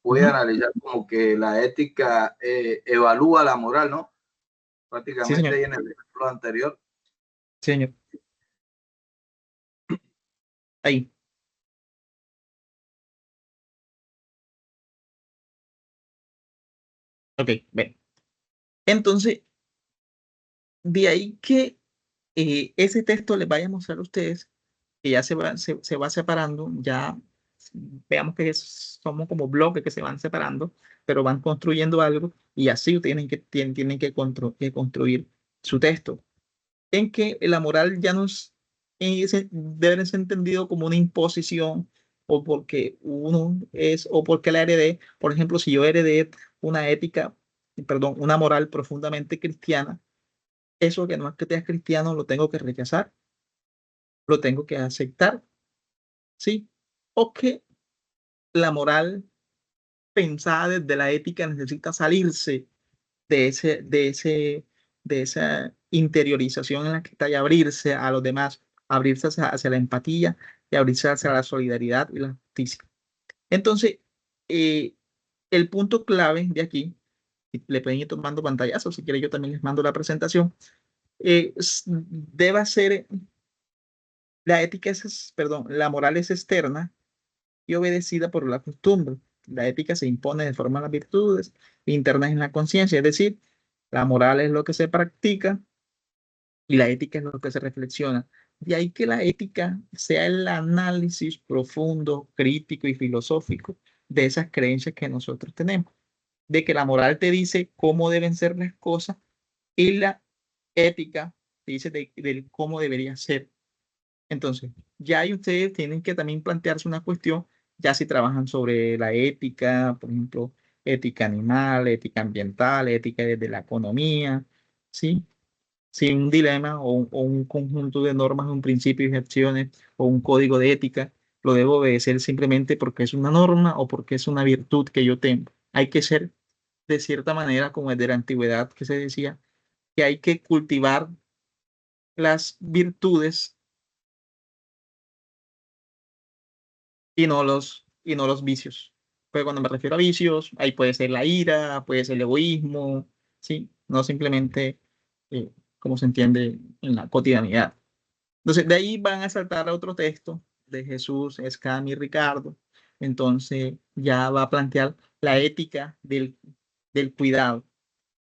pude analizar como que la ética evalúa la moral, ¿no? Sí, Prácticamente señor. ahí en el ejemplo anterior. Sí, señor. Ahí. Ok, ven. Entonces, de ahí que ese texto les vaya a mostrar a ustedes que ya se va separando, ya veamos que somos como bloques que se van separando, pero van construyendo algo, y así tienen que construir su texto, en que la moral ya no debe ser entendido como una imposición, o porque uno es, o porque la heredé. Por ejemplo, si yo heredé una ética, perdón, una moral profundamente cristiana, eso que no es que seas cristiano lo tengo que rechazar, lo tengo que aceptar, ¿sí? O que la moral pensada desde la ética necesita salirse de esa interiorización en la que está, y abrirse a los demás, abrirse hacia la empatía y abrirse hacia la solidaridad y la justicia. Entonces, eh, el punto clave de aquí, y le pueden ir tomando pantallazos, si quieren yo también les mando la presentación, debe ser, la ética perdón, la moral es externa, y obedecida por la costumbre. La ética se impone de forma a las virtudes internas en la conciencia, es decir, la moral es lo que se practica y la ética es lo que se reflexiona. De ahí que la ética sea el análisis profundo, crítico y filosófico de esas creencias que nosotros tenemos. De que la moral te dice cómo deben ser las cosas y la ética te dice de cómo debería ser. Entonces, ya ahí ustedes tienen que también plantearse una cuestión, ya si trabajan sobre la ética, por ejemplo, ética animal, ética ambiental, ética desde la economía, ¿sí? Si un dilema o un conjunto de normas, un principio y acciones o un código de ética, lo debo obedecer simplemente porque es una norma o porque es una virtud que yo tengo. Hay que ser de cierta manera, como es de la antigüedad que se decía, que hay que cultivar las virtudes y no los vicios. Pero cuando me refiero a vicios, ahí puede ser la ira, puede ser el egoísmo, ¿sí? No simplemente como se entiende en la cotidianidad. Entonces, de ahí van a saltar a otro texto de Jesús, Escami y Ricardo. Entonces, ya va a plantear la ética del cuidado,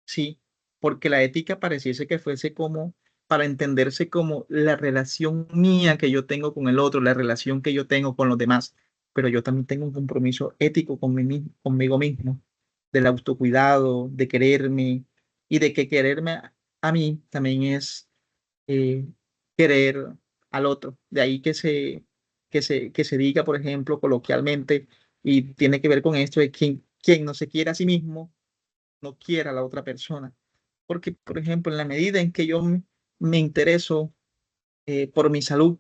¿sí? Porque la ética pareciese que fuese como para entenderse como la relación mía que yo tengo con el otro, la relación que yo tengo con los demás, pero yo también tengo un compromiso ético conmigo mismo, del autocuidado, de quererme y de que quererme a mí también es eh, querer al otro. De ahí que se diga, por ejemplo, coloquialmente, y tiene que ver con esto, de quien no se quiere a sí mismo, no quiera a la otra persona. Porque, por ejemplo, en la medida en que yo me intereso por mi salud,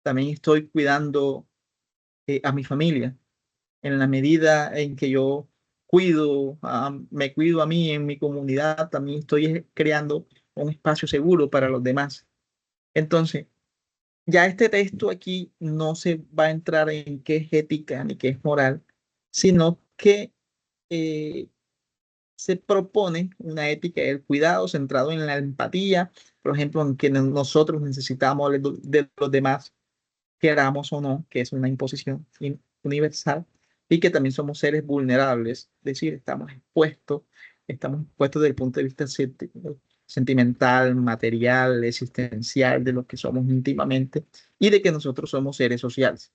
también estoy cuidando a mi familia. En la medida en que yo me cuido a mí en mi comunidad, también estoy creando un espacio seguro para los demás. Entonces, ya este texto aquí no se va a entrar en qué es ética ni qué es moral, sino que eh, se propone una ética del cuidado centrado en la empatía, por ejemplo, en que nosotros necesitamos de los demás, queramos o no, que es una imposición universal, y que también somos seres vulnerables, es decir, estamos expuestos desde el punto de vista sentimental, material, existencial, de lo que somos íntimamente, y de que nosotros somos seres sociales.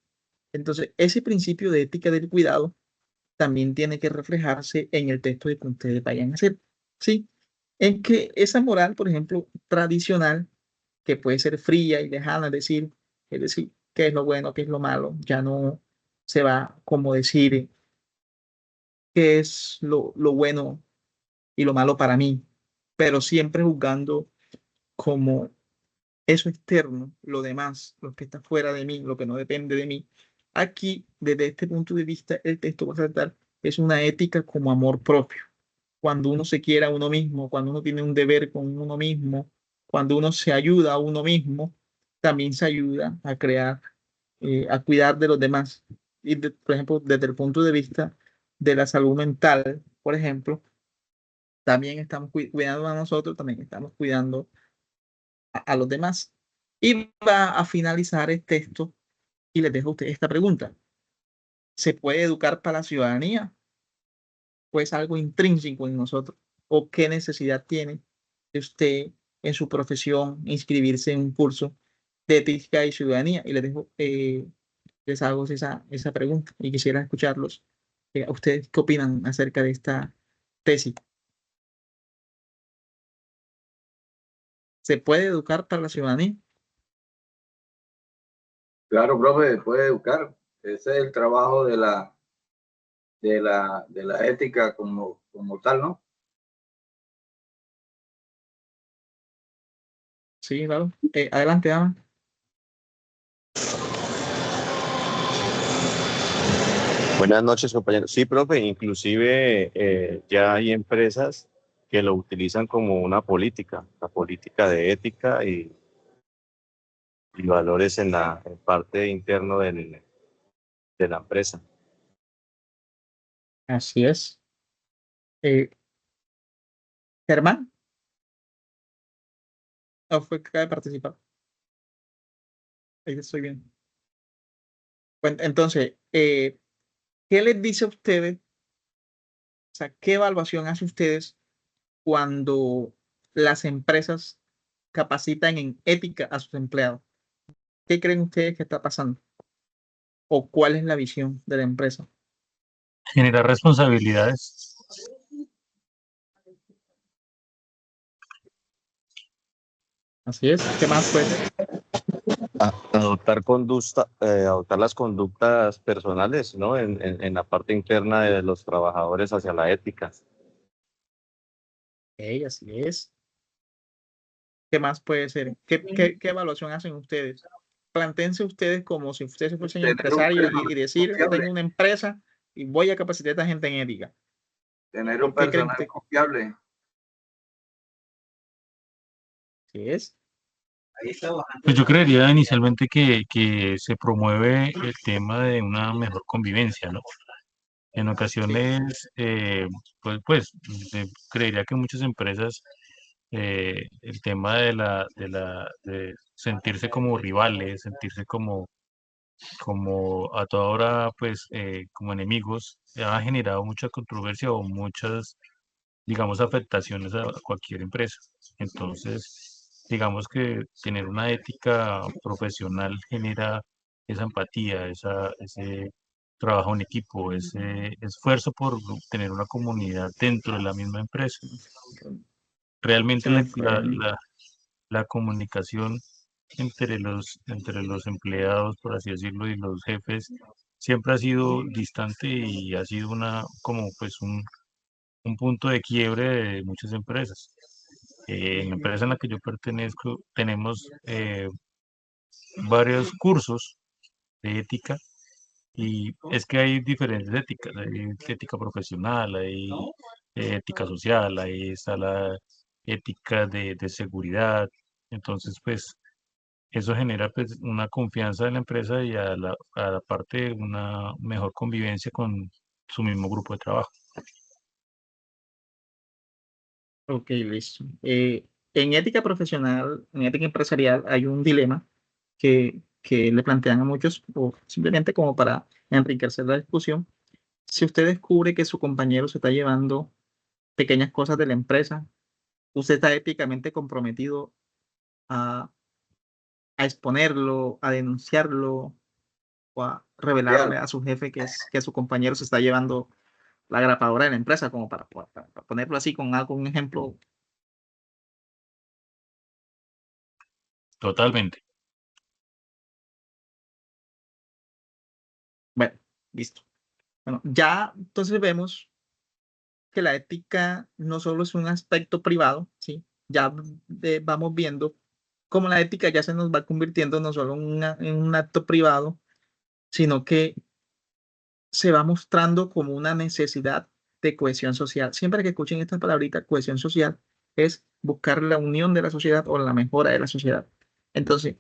Entonces, ese principio de ética del cuidado también tiene que reflejarse en el texto de que ustedes vayan a hacer. ¿Sí? En que esa moral, por ejemplo, tradicional, que puede ser fría y lejana, es decir, qué es lo bueno, qué es lo malo, ya no se va como decir qué es lo bueno y lo malo para mí, pero siempre juzgando como eso externo, lo demás, lo que está fuera de mí, lo que no depende de mí. Aquí, desde este punto de vista, el texto va a tratar es una ética como amor propio. Cuando uno se quiere a uno mismo, cuando uno tiene un deber con uno mismo, cuando uno se ayuda a uno mismo, también se ayuda a crear, a cuidar de los demás. Y por ejemplo, desde el punto de vista de la salud mental, por ejemplo, también estamos cuidando a nosotros, también estamos cuidando a los demás. Y va a finalizar el texto y les dejo a ustedes esta pregunta. ¿Se puede educar para la ciudadanía? ¿O es algo intrínseco en nosotros? ¿O qué necesidad tiene de usted en su profesión inscribirse en un curso de ética y ciudadanía? Y les dejo, les hago esa pregunta y quisiera escucharlos. ¿Ustedes qué opinan acerca de esta tesis? ¿Se puede educar para la ciudadanía? Claro, profe, puede educar. Ese es el trabajo de la ética como tal, ¿no? Sí, claro. Adelante, Ama. Buenas noches, compañeros. Sí, profe, inclusive ya hay empresas que lo utilizan como una política, la política de ética y valores en la parte interno de la empresa. Así es. Eh, Germán, ¿o fue que acaba de participar? Ahí estoy bien. Entonces, ¿qué les dice a ustedes? O sea, ¿qué evaluación hace ustedes cuando las empresas capacitan en ética a sus empleados? ¿Qué creen ustedes que está pasando? ¿O cuál es la visión de la empresa? Generar responsabilidades. Así es. ¿Qué más puede ser? Adoptar las conductas personales, ¿no? En la parte interna de los trabajadores hacia la ética. Así es. ¿Qué más puede ser? ¿Qué evaluación hacen ustedes? Plantéense ustedes como si ustedes fuesen Tener un empresarios y personal decir, confiable. tengo una empresa y voy a capacitar a esta gente en ética. Tener ¿Por un qué creen personal ustedes? confiable. Así es. Pues yo creería inicialmente que se promueve el tema de una mejor convivencia, ¿no? En ocasiones, creería que muchas empresas, el tema de sentirse como rivales, sentirse como a toda hora, como enemigos, ha generado mucha controversia o muchas, digamos, afectaciones a cualquier empresa. Entonces, digamos que tener una ética profesional genera esa empatía, ese trabajo en equipo, ese esfuerzo por tener una comunidad dentro de la misma empresa. Realmente Excelente idea. la comunicación entre los empleados, por así decirlo, y los jefes siempre ha sido distante y ha sido como pues un punto de quiebre de muchas empresas. En la empresa en la que yo pertenezco tenemos varios cursos de ética y es que hay diferentes éticas, hay ética profesional, hay ética social, ahí está la ética de seguridad. Entonces, pues eso genera pues una confianza en la empresa y a la parte una mejor convivencia con su mismo grupo de trabajo. Ok, listo. En ética profesional, en ética empresarial, hay un dilema que le plantean a muchos, o simplemente como para enriquecer la discusión. Si usted descubre que su compañero se está llevando pequeñas cosas de la empresa, usted está éticamente comprometido a, a exponerlo, a denunciarlo o a revelarle a su jefe que su compañero se está llevando la grapadora de la empresa, como para ponerlo así con algún ejemplo. Totalmente. Bueno, listo. Bueno, ya entonces vemos que la ética no solo es un aspecto privado, ¿sí? Ya vamos viendo cómo la ética ya se nos va convirtiendo no solo en un acto privado, sino que se va mostrando como una necesidad de cohesión social. Siempre que escuchen esta palabrita, cohesión social, es buscar la unión de la sociedad o la mejora de la sociedad. Entonces,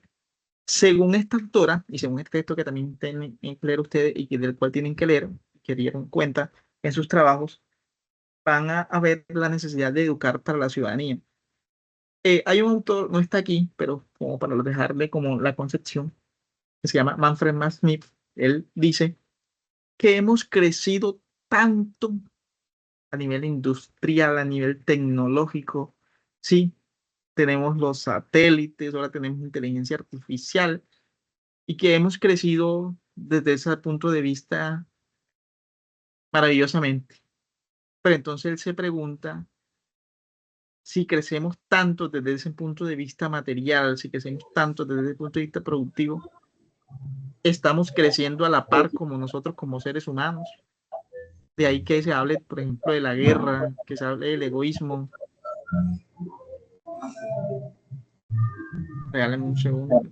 según esta autora y según este texto que también tienen que leer ustedes y del cual tienen que leer, que dieron cuenta en sus trabajos, van a ver la necesidad de educar para la ciudadanía. Hay un autor, no está aquí, pero como para dejarle como la concepción, que se llama Manfred Max Smith. Él dice que hemos crecido tanto a nivel industrial, a nivel tecnológico. Sí, tenemos los satélites, ahora tenemos inteligencia artificial y que hemos crecido desde ese punto de vista maravillosamente. Pero entonces él se pregunta si crecemos tanto desde ese punto de vista material, si crecemos tanto desde el punto de vista productivo, estamos creciendo a la par como nosotros como seres humanos. De ahí que se hable, por ejemplo, de la guerra, que se hable del egoísmo. Regálame un segundo.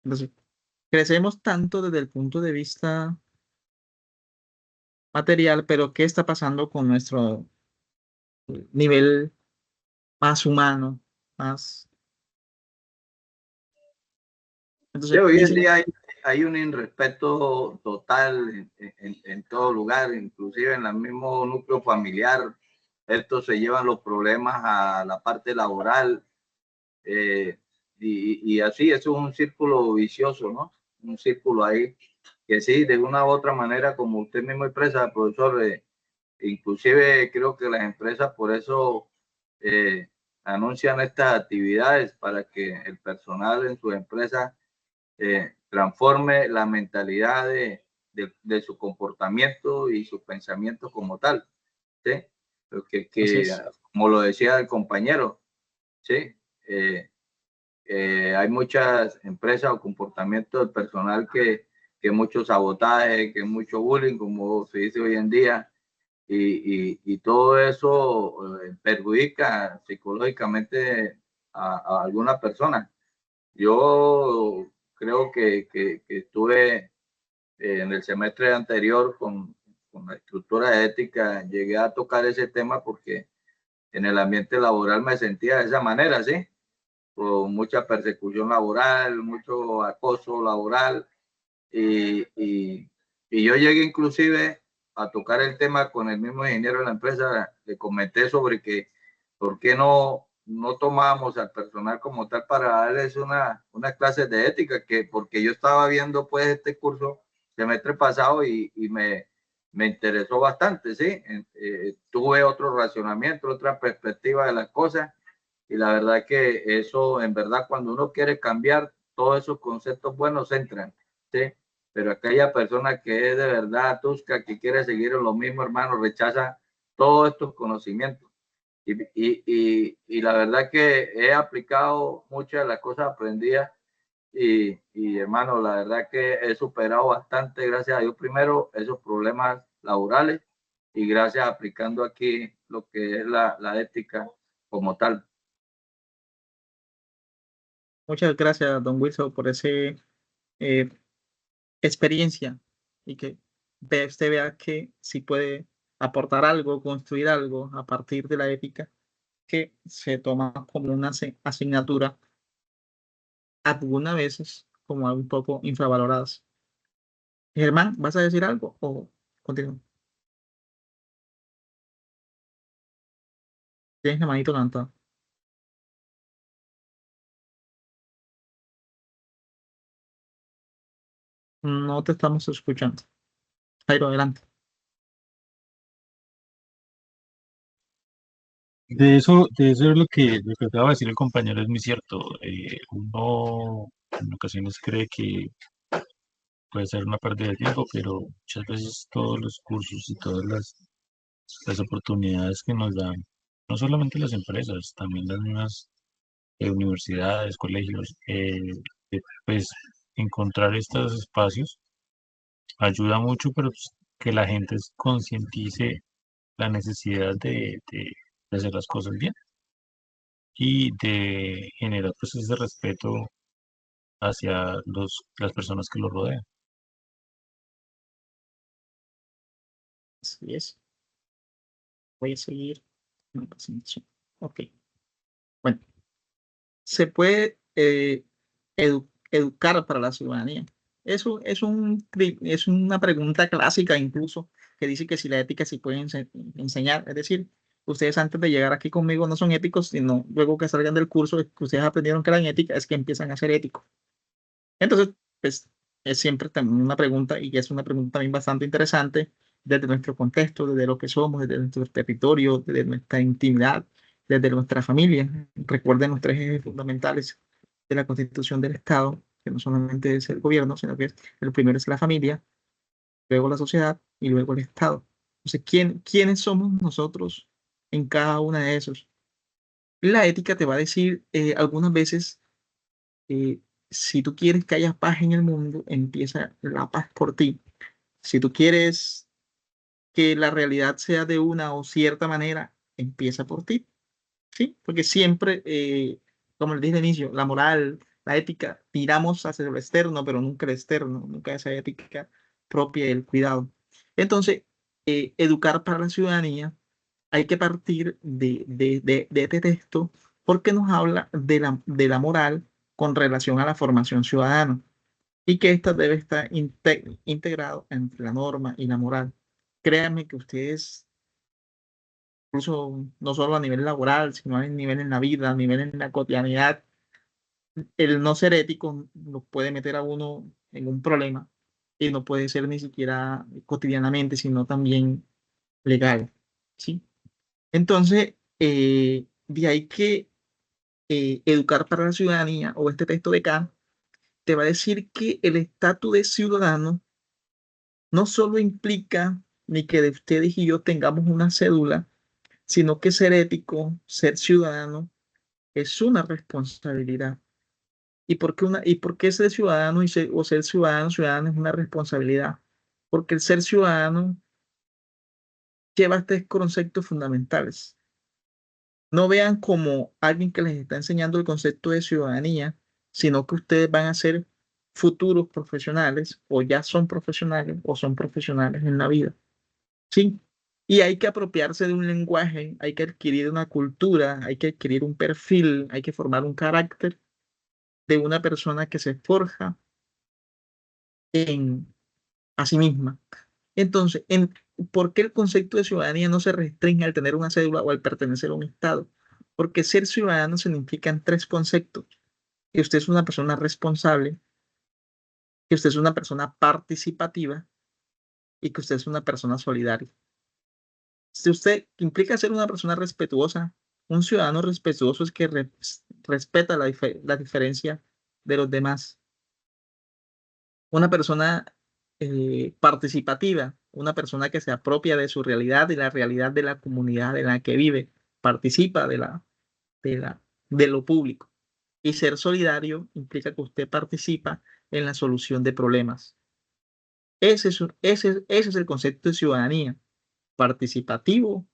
Entonces, crecemos tanto desde el punto de vista material, pero ¿qué está pasando con nuestro nivel más humano? Más... Sí, Entonces, hoy en dicen, día hay hay un irrespeto total en todo lugar, inclusive en el mismo núcleo familiar. Estos se llevan los problemas a la parte laboral, y así es un círculo vicioso, ¿no? Un círculo ahí que sí, de una u otra manera, como usted mismo expresa, profesor, inclusive creo que las empresas por eso anuncian estas actividades para que el personal en sus empresas transforme la mentalidad de su comportamiento y su pensamiento como tal, ¿sí? Como lo decía el compañero, ¿sí? Hay muchas empresas o comportamientos del personal que mucho sabotaje, que mucho bullying, como se dice hoy en día, y todo eso perjudica psicológicamente a alguna persona. Yo creo que estuve en el semestre anterior con la estructura de ética, llegué a tocar ese tema porque en el ambiente laboral me sentía de esa manera, ¿sí? Con mucha persecución laboral, mucho acoso laboral, y yo llegué inclusive a tocar el tema con el mismo ingeniero de la empresa. Le comenté sobre que por qué no tomábamos al personal como tal para darles una clase de ética, porque yo estaba viendo pues este curso semestre pasado y me interesó bastante, ¿sí? Tuve otro racionamiento, otra perspectiva de las cosas, y la verdad que eso, en verdad, cuando uno quiere cambiar, todos esos conceptos buenos entran, ¿sí? Pero aquella persona que es de verdad tusca, que quiere seguir en lo mismo, hermano, rechaza todos estos conocimientos. Y la verdad que he aplicado muchas de las cosas aprendidas, y hermano, la verdad que he superado bastante, gracias a Dios, primero esos problemas laborales, y gracias a aplicando aquí lo que es la ética como tal. Muchas gracias, don Wilson, por ese experiencia, y que usted vea que si puede aportar algo, construir algo a partir de la ética, que se toma como una asignatura algunas veces como un poco infravaloradas. Germán, ¿vas a decir algo o continúo? Tienes la manito levantada. No te estamos escuchando. Jairo, adelante. De eso es lo que acaba de decir el compañero, es muy cierto. Uno en ocasiones cree que puede ser una pérdida de tiempo, pero muchas veces todos los cursos y todas las oportunidades que nos dan, no solamente las empresas, también las mismas universidades, colegios, pues encontrar estos espacios ayuda mucho, pero pues, que la gente concientice la necesidad de hacer las cosas bien y de generar pues ese respeto hacia las personas que lo rodean. Así es. Voy a seguir con la presentación. Ok. Bueno, se puede educar para la ciudadanía. Eso es es una pregunta clásica, incluso, que dice que si la ética se puede enseñar. Es decir, ustedes antes de llegar aquí conmigo no son éticos, sino luego que salgan del curso que ustedes aprendieron que eran ética, es que empiezan a ser éticos. Entonces, pues es siempre también una pregunta, y es una pregunta también bastante interesante desde nuestro contexto, desde lo que somos, desde nuestro territorio, desde nuestra intimidad, desde nuestra familia. Recuerden los tres ejes fundamentales de la Constitución del Estado, que no solamente es el gobierno, sino que el primero es la familia, luego la sociedad y luego el Estado. Entonces, ¿quiénes somos nosotros en cada una de esos? La ética te va a decir algunas veces, eh, si tú quieres que haya paz en el mundo, empieza la paz por ti. Si tú quieres que la realidad sea de una o cierta manera, empieza por ti, ¿sí? Porque siempre, como les dije al inicio, la moral, la ética, tiramos hacia lo externo, pero nunca el externo, nunca esa ética propia y el cuidado. Entonces, educar para la ciudadanía, hay que partir de este texto, porque nos habla de la moral con relación a la formación ciudadana. y que ésta debe estar integrado entre la norma y la moral. Créanme que ustedes, incluso no solo a nivel laboral, sino a nivel en la vida, a nivel en la cotidianidad, el no ser ético lo puede meter a uno en un problema y no puede ser ni siquiera cotidianamente, sino también legal, ¿sí? Entonces, de ahí que Educar para la Ciudadanía o este texto de Kant te va a decir que el estatus de ciudadano no solo implica ni que de ustedes y yo tengamos una cédula, sino que ser ético, ser ciudadano, es una responsabilidad. ¿Y por qué ser ciudadano o ser ciudadano es una responsabilidad? Porque el ser ciudadano lleva tres conceptos fundamentales. No vean como alguien que les está enseñando el concepto de ciudadanía, sino que ustedes van a ser futuros profesionales o ya son profesionales o son profesionales en la vida. Sí. Y hay que apropiarse de un lenguaje, hay que adquirir una cultura, hay que adquirir un perfil, hay que formar un carácter de una persona que se forja en a sí misma. Entonces, ¿por qué el concepto de ciudadanía no se restringe al tener una cédula o al pertenecer a un Estado? Porque ser ciudadano significan tres conceptos: que usted es una persona responsable, que usted es una persona participativa y que usted es una persona solidaria. Si usted implica ser una persona respetuosa, un ciudadano respetuoso es que respeta la diferencia de los demás. Una persona participativa, una persona que se apropia de su realidad y la realidad de la comunidad en la que vive, participa de lo público. Y ser solidario implica que usted participa en la solución de problemas. Ese es el concepto de ciudadanía: participativo,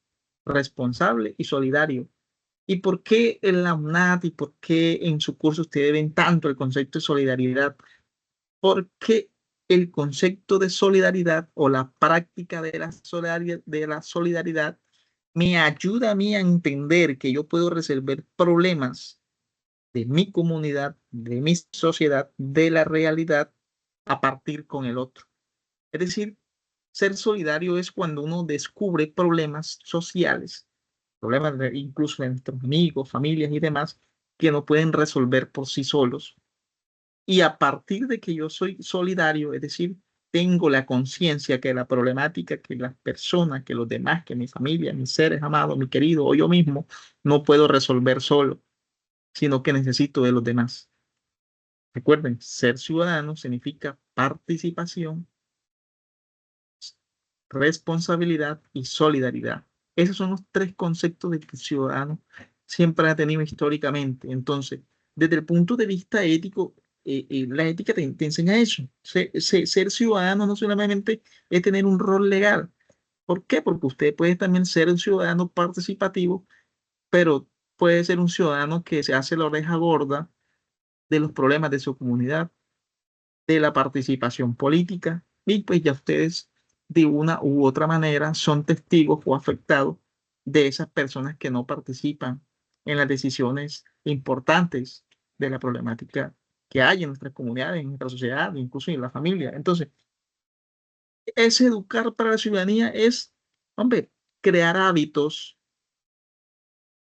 responsable y solidario. ¿Y por qué en la UNAD y por qué en su curso ustedes ven tanto el concepto de solidaridad? Porque el concepto de solidaridad o la práctica de la solidaridad me ayuda a mí a entender que yo puedo resolver problemas de mi comunidad, de mi sociedad, de la realidad a partir con el otro. Es decir, ser solidario es cuando uno descubre problemas sociales, problemas incluso de nuestros amigos, familias y demás, que no pueden resolver por sí solos. Y a partir de que yo soy solidario, es decir, tengo la conciencia que la problemática, que las personas, que los demás, que mi familia, mis seres amados, mi querido o yo mismo, no puedo resolver solo, sino que necesito de los demás. Recuerden, ser ciudadano significa participación, responsabilidad y solidaridad. Esos son los tres conceptos de que el ciudadano siempre ha tenido históricamente. Entonces, desde el punto de vista ético, la ética te enseña eso. Ser ciudadano no solamente es tener un rol legal. ¿Por qué? Porque usted puede también ser un ciudadano participativo, pero puede ser un ciudadano que se hace la oreja gorda de los problemas de su comunidad, de la participación política, y pues ya ustedes de una u otra manera son testigos o afectados de esas personas que no participan en las decisiones importantes de la problemática que hay en nuestras comunidades, en nuestra sociedad, incluso en la familia. Entonces, ese educar para la ciudadanía es, hombre, crear hábitos,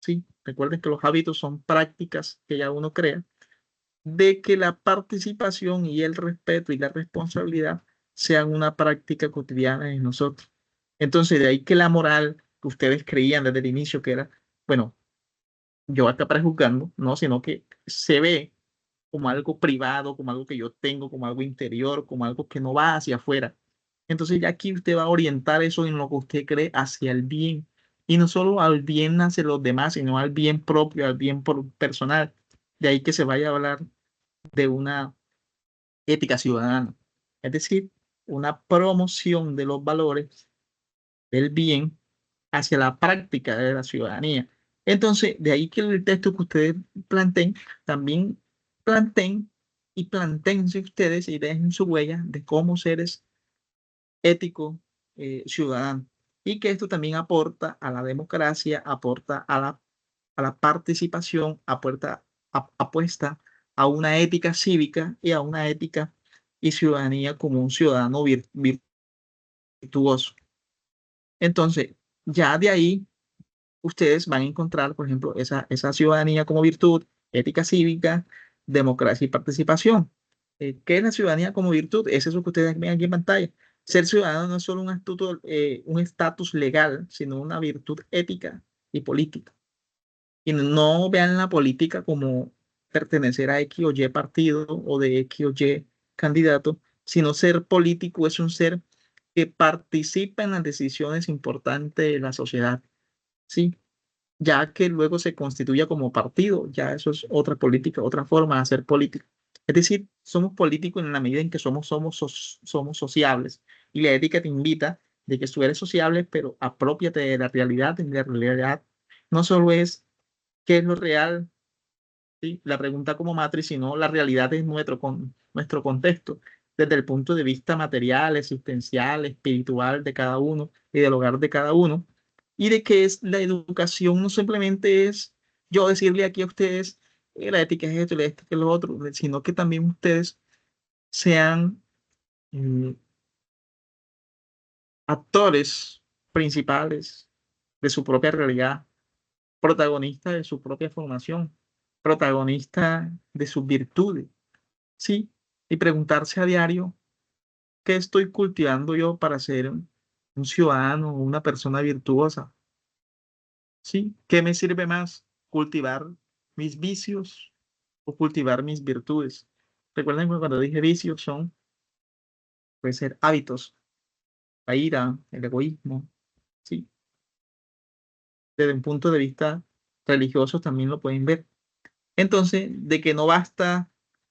¿sí? Recuerden que los hábitos son prácticas que ya uno crea, de que la participación y el respeto y la responsabilidad sean una práctica cotidiana en nosotros. Entonces, de ahí que la moral que ustedes creían desde el inicio que era, bueno, yo acá prejuzgando, no, sino que se ve como algo privado, como algo que yo tengo, como algo interior, como algo que no va hacia afuera. Entonces ya aquí usted va a orientar eso en lo que usted cree hacia el bien. Y no solo al bien hacia los demás, sino al bien propio, al bien personal. De ahí que se vaya a hablar de una ética ciudadana, es decir, una promoción de los valores del bien hacia la práctica de la ciudadanía. Entonces, de ahí que el texto que ustedes planteen, también planteen y plantéense ustedes y dejen su huella de cómo seres éticos ciudadanos. Y que esto también aporta a la democracia, aporta a la participación, apuesta a una ética cívica y a una ética y ciudadanía como un ciudadano virtuoso. Entonces, ya de ahí ustedes van a encontrar, por ejemplo, esa ciudadanía como virtud, ética cívica, democracia y participación. ¿Qué es la ciudadanía como virtud? Es eso que ustedes ven aquí en pantalla. Ser ciudadano no es solo un estatus legal, sino una virtud ética y política. Y no vean la política como pertenecer a X o Y partido o de X o Y candidato, sino ser político es un ser que participa en las decisiones importantes de la sociedad, ¿sí? Ya que luego se constituya como partido, ya eso es otra política, otra forma de hacer política. Es decir, somos políticos en la medida en que somos sociables. Y la ética te invita de que tú eres sociable, pero apropiate de la realidad. Y la realidad no solo es qué es lo real, ¿sí? La pregunta como matriz, sino la realidad es nuestro contexto, desde el punto de vista material, existencial, espiritual de cada uno y del hogar de cada uno. Y de que es la educación no simplemente es yo decirle aquí a ustedes la ética es esto, la ética es lo otro, sino que también ustedes sean mm, actores principales de su propia realidad, protagonistas de su propia formación, protagonistas de sus virtudes, ¿sí? Y preguntarse a diario, ¿qué estoy cultivando yo para ser un ciudadano o una persona virtuosa? ¿Sí? ¿Qué me sirve más? ¿Cultivar mis vicios o cultivar mis virtudes? Recuerden que cuando dije vicios puede ser hábitos, la ira, el egoísmo, ¿sí? Desde un punto de vista religioso también lo pueden ver. Entonces, de que no basta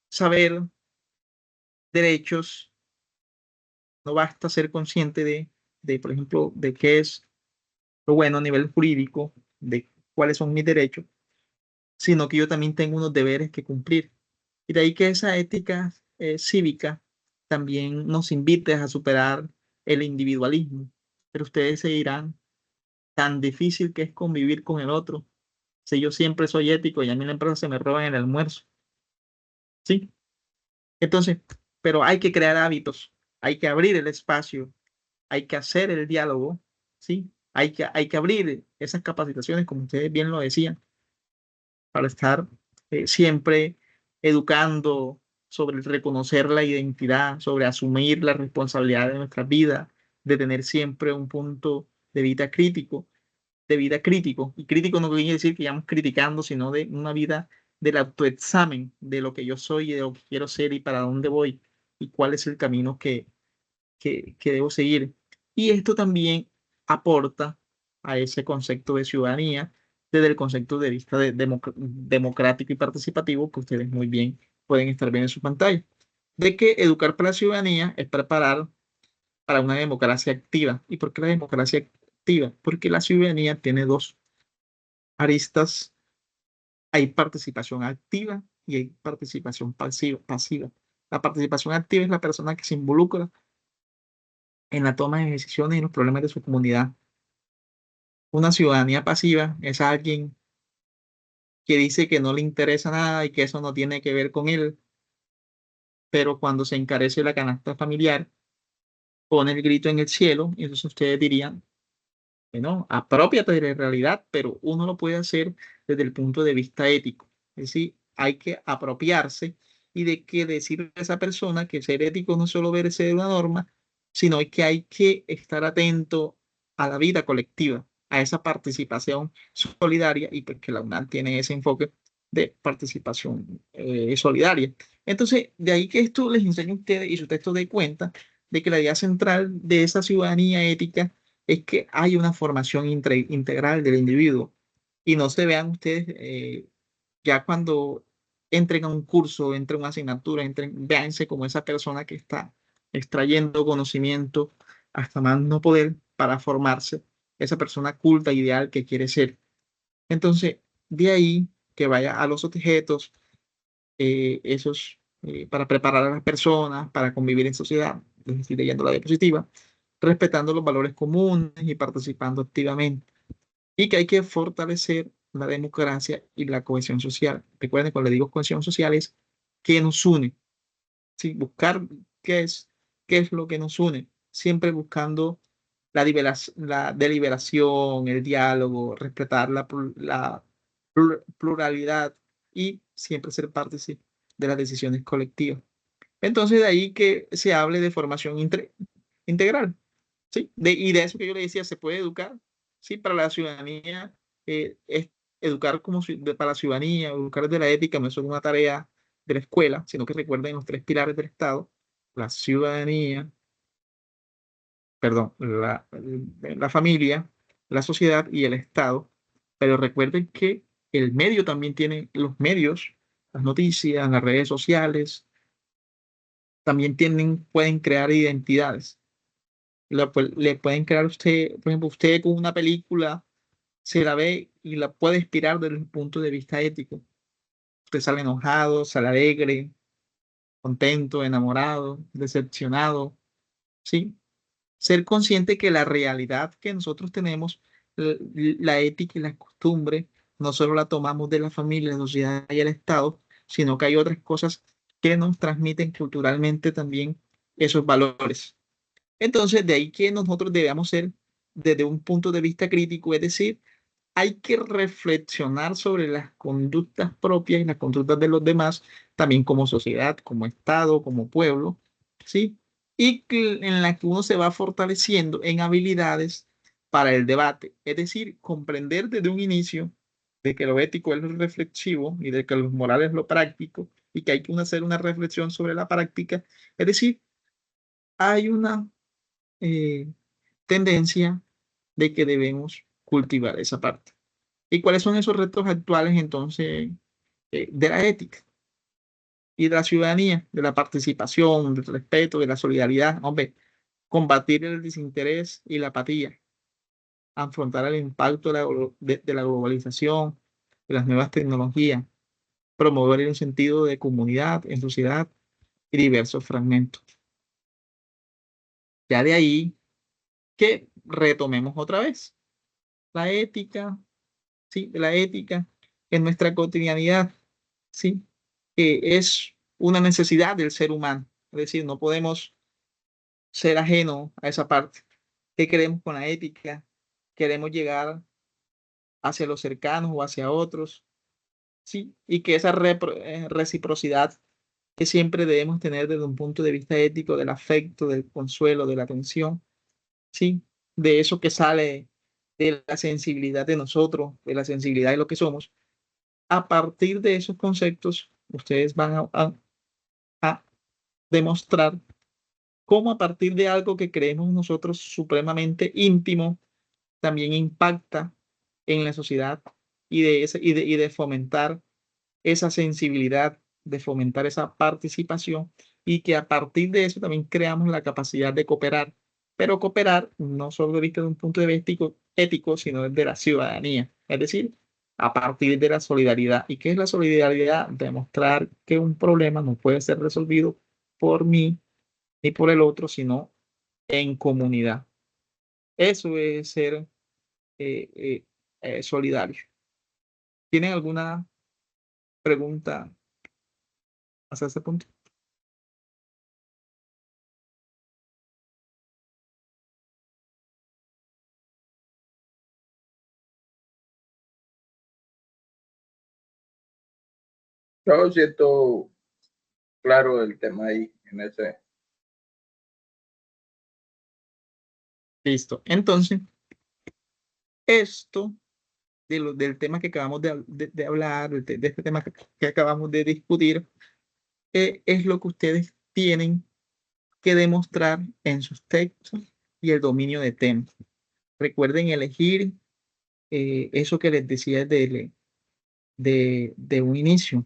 saber derechos, no basta ser consciente por ejemplo, de qué es lo bueno a nivel jurídico, de cuáles son mis derechos, sino que yo también tengo unos deberes que cumplir. Y de ahí que esa ética cívica también nos invite a superar el individualismo. Pero ustedes se dirán, tan difícil que es convivir con el otro. Si yo siempre soy ético y a mí en la empresa se me roban el almuerzo. ¿Sí? Entonces, pero hay que crear hábitos, hay que abrir el espacio, hay que hacer el diálogo, ¿sí? Hay que abrir esas capacitaciones, como ustedes bien lo decían, para estar siempre educando sobre el reconocer la identidad, sobre asumir la responsabilidad de nuestra vida, de tener siempre un punto de vida crítico, y crítico no quiere decir que vayamos criticando, sino de una vida del autoexamen de lo que yo soy y de lo que quiero ser y para dónde voy y cuál es el camino que debo seguir. Y esto también aporta a ese concepto de ciudadanía desde el concepto de vista democrático y participativo que ustedes muy bien pueden estar viendo en su pantalla. De que educar para la ciudadanía es preparar para una democracia activa. ¿Y por qué la democracia activa? Porque la ciudadanía tiene dos aristas. Hay participación activa y hay participación pasiva. La participación activa es la persona que se involucra en la toma de decisiones y los problemas de su comunidad. Una ciudadanía pasiva es alguien que dice que no le interesa nada y que eso no tiene que ver con él, pero cuando se encarece la canasta familiar, pone el grito en el cielo, y entonces ustedes dirían, bueno, apropiate de la realidad, pero uno lo puede hacer desde el punto de vista ético. Es decir, hay que apropiarse y de que decirle a esa persona que ser ético no es solo verse de una norma, sino que hay que estar atento a la vida colectiva, a esa participación solidaria y pues que la UNAM tiene ese enfoque de participación solidaria. Entonces, de ahí que esto les enseña a ustedes y su texto dé cuenta de que la idea central de esa ciudadanía ética es que hay una formación integral del individuo y no se vean ustedes ya cuando entren a un curso, entren a una asignatura, véanse como esa persona que está extrayendo conocimiento hasta más no poder para formarse, esa persona culta, ideal que quiere ser. Entonces, de ahí que vaya a los objetos, para preparar a las personas, para convivir en sociedad, les estoy leyendo la diapositiva, respetando los valores comunes y participando activamente. Y que hay que fortalecer la democracia y la cohesión social. Recuerden, cuando le digo cohesión social es que nos une. ¿Sí? Buscar qué es lo que nos une, siempre buscando la deliberación, el diálogo, respetar la pluralidad y siempre ser partícipe de las decisiones colectivas. Entonces, de ahí que se hable de formación integral, ¿sí? Y de eso que yo le decía, se puede educar, ¿sí? Para la ciudadanía, es educar para la ciudadanía, educar de la ética no es solo una tarea de la escuela, sino que recuerden los tres pilares del Estado: la ciudadanía, perdón, la familia, la sociedad y el Estado. Pero recuerden que el medio también tiene los medios, las noticias, las redes sociales, también pueden crear identidades. Le pueden crear usted, por ejemplo, usted con una película se la ve y la puede inspirar desde el punto de vista ético. Usted sale enojado, sale alegre, contento, enamorado, decepcionado, ¿sí? Ser consciente que la realidad que nosotros tenemos, la ética y la costumbre, no solo la tomamos de la familia, la sociedad y el Estado, sino que hay otras cosas que nos transmiten culturalmente también esos valores. Entonces, de ahí que nosotros debemos ser desde un punto de vista crítico, es decir, hay que reflexionar sobre las conductas propias y las conductas de los demás, también como sociedad, como Estado, como pueblo, ¿sí? Y en la que uno se va fortaleciendo en habilidades para el debate, es decir, comprender desde un inicio de que lo ético es lo reflexivo y de que lo moral es lo práctico y que hay que hacer una reflexión sobre la práctica, es decir, hay una eh, tendencia de que debemos cultivar esa parte. ¿Y cuáles son esos retos actuales entonces de la ética y de la ciudadanía, de la participación, del respeto, de la solidaridad? Hombre, combatir el desinterés y la apatía, afrontar el impacto de la globalización, de las nuevas tecnologías, promover el sentido de comunidad en sociedad y diversos fragmentos. Ya de ahí que retomemos otra vez la ética, ¿sí? La ética en nuestra cotidianidad, ¿sí? Que es una necesidad del ser humano. Es decir, no podemos ser ajeno a esa parte. ¿Qué queremos con la ética? Queremos llegar hacia los cercanos o hacia otros, ¿sí? Y que esa reciprocidad que siempre debemos tener desde un punto de vista ético, del afecto, del consuelo, de la atención, ¿sí? De eso que sale de la sensibilidad de nosotros, de la sensibilidad de lo que somos. A partir de esos conceptos, ustedes van a demostrar cómo a partir de algo que creemos nosotros supremamente íntimo, también impacta en la sociedad y de fomentar esa sensibilidad, de fomentar esa participación y que a partir de eso también creamos la capacidad de cooperar, pero cooperar no solo de vista de un punto de vista ético, sino desde la ciudadanía, es decir, a partir de la solidaridad. ¿Y qué es la solidaridad? Demostrar que un problema no puede ser resolvido por mí ni por el otro, sino en comunidad. Eso es ser eh, solidario. ¿Tienen alguna pregunta hasta ese punto? Yo siento claro el tema ahí, en ese. Listo. Entonces, esto del tema que acabamos de hablar, de este tema que acabamos de discutir, es lo que ustedes tienen que demostrar en sus textos y el dominio de temas. Recuerden elegir eso que les decía de un inicio.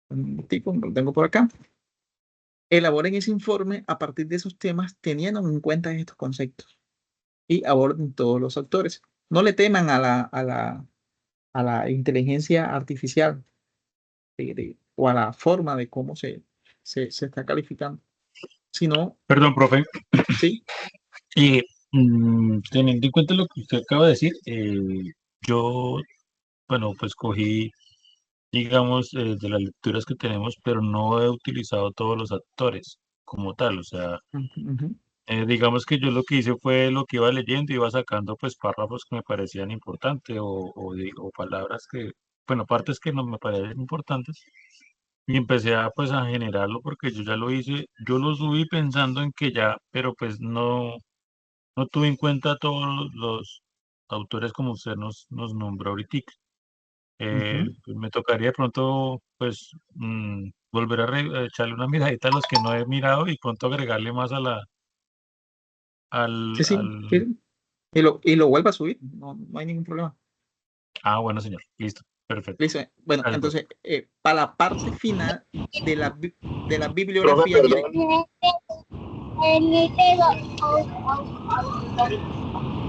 Un tipo, lo tengo por acá. Elaboren ese informe a partir de esos temas teniendo en cuenta estos conceptos y aborden todos los actores. No le teman a la inteligencia artificial o a la forma de cómo se está calificando, sino, Perdón, profe. sí, Y teniendo en cuenta lo que usted acaba de decir, yo, bueno, pues cogí digamos, de las lecturas que tenemos, pero no he utilizado todos los actores como tal. O sea, Ujú. digamos que yo lo que hice fue lo que iba leyendo, iba sacando pues párrafos que me parecían importantes o palabras que, bueno, partes que no me parecían importantes. Y empecé a pues a generarlo porque yo ya lo hice, yo lo subí pensando en que ya, pero pues no tuve en cuenta todos los autores como usted nos nombró ahorita. Ujú. Pues me tocaría de pronto pues volver a echarle una miradita a los que no he mirado y pronto agregarle más a Sí, sí, al... sí. Y lo vuelva a subir, no hay ningún problema. Ah, bueno, señor, listo, perfecto. Listo. Bueno, Gracias, profe. entonces, para la parte final de la Profe, bibliografía, mire, perdón.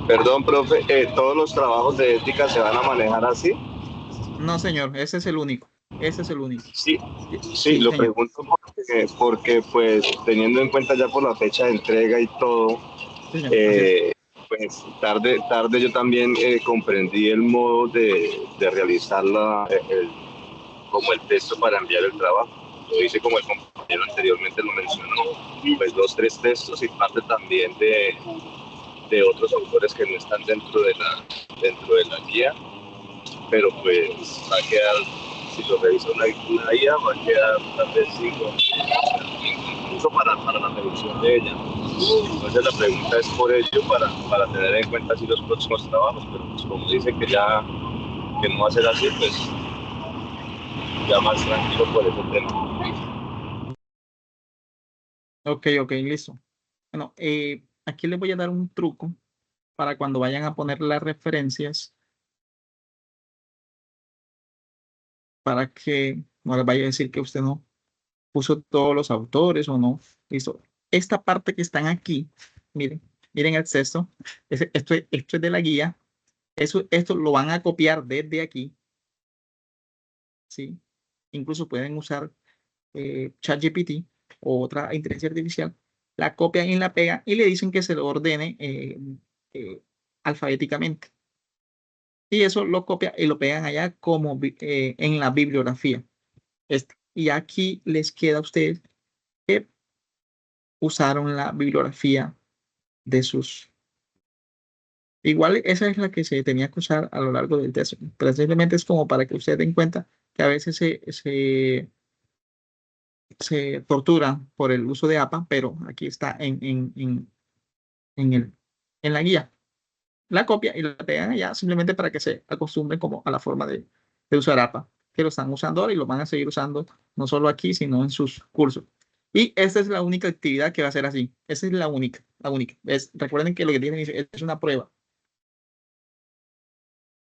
Perdón, profe, ¿todos los trabajos de ética se van a manejar así? no, señor, ese es el único. Ese es el único. Sí, sí, Sí, lo señor. pregunto porque pues teniendo en cuenta ya por la fecha de entrega y todo, Sí, señor, así es. pues tarde yo también comprendí el modo de realizar como el texto para enviar el trabajo. Lo hice como el compañero anteriormente lo mencionó, pues 2, 3 textos y parte también de otros autores que no están dentro de la guía, pero pues va a quedar, si lo revisa una guía, va a quedar tal vez incluso para la reducción de ella. Entonces la pregunta es por ello, para tener en cuenta así los próximos trabajos, pero pues como dice que no va a ser así, pues ya más tranquilo por ese tema. Ok, listo. Bueno, aquí les voy a dar un truco para cuando vayan a poner las referencias, para que no les vaya a decir que usted no puso todos los autores o no. Listo. Esta parte que están aquí, miren el texto. Esto es de la guía. Esto lo van a copiar desde aquí, ¿sí? Incluso pueden usar ChatGPT o otra inteligencia artificial. La copian y la pegan y le dicen que se lo ordene alfabéticamente. Y eso lo copia y lo pegan allá como en la bibliografía. Y aquí les queda a ustedes que usaron la bibliografía de sus. Igual esa es la que se tenía que usar a lo largo del texto, pero simplemente es como para que ustedes den cuenta que a veces se torturan por el uso de APA, pero aquí está en la guía. La copia y la pegan allá simplemente para que se acostumbren como a la forma de usar APA, que lo están usando ahora y lo van a seguir usando no solo aquí, sino en sus cursos. Y esta es la única actividad que va a ser así. Esa es la única, la única. Recuerden que lo que tienen es una prueba.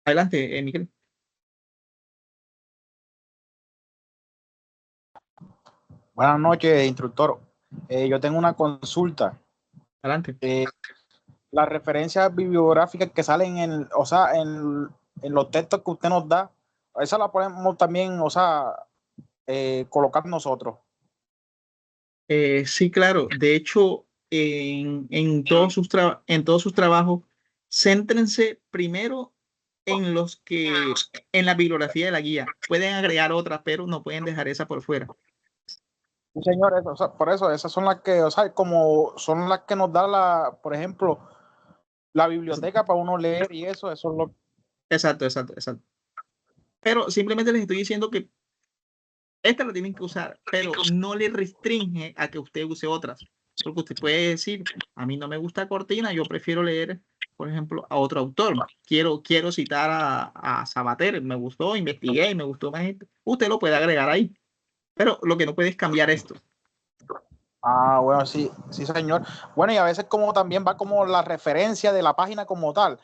Adelante, Miguel. Buenas noches, instructor. Yo tengo una consulta. Adelante. Las referencias bibliográficas que salen en los textos que usted nos da, esa la podemos también, colocar nosotros. Sí, claro. De hecho, en todos sus trabajos, céntrense primero en en la bibliografía de la guía. Pueden agregar otras, pero no pueden dejar esa por fuera. Sí, señores, por eso, esas son las que, como son las que nos da por ejemplo, la biblioteca para uno leer y eso es lo. Exacto. Pero simplemente les estoy diciendo que esta la tienen que usar, pero no le restringe a que usted use otras. Porque usted puede decir, a mí no me gusta Cortina, yo prefiero leer, por ejemplo, a otro autor. Quiero citar a Sabater, me gustó, investigué y me gustó más. Usted lo puede agregar ahí, pero lo que no puede es cambiar esto. Ah, bueno, sí, señor. Bueno, y a veces como también va como la referencia de la página como tal,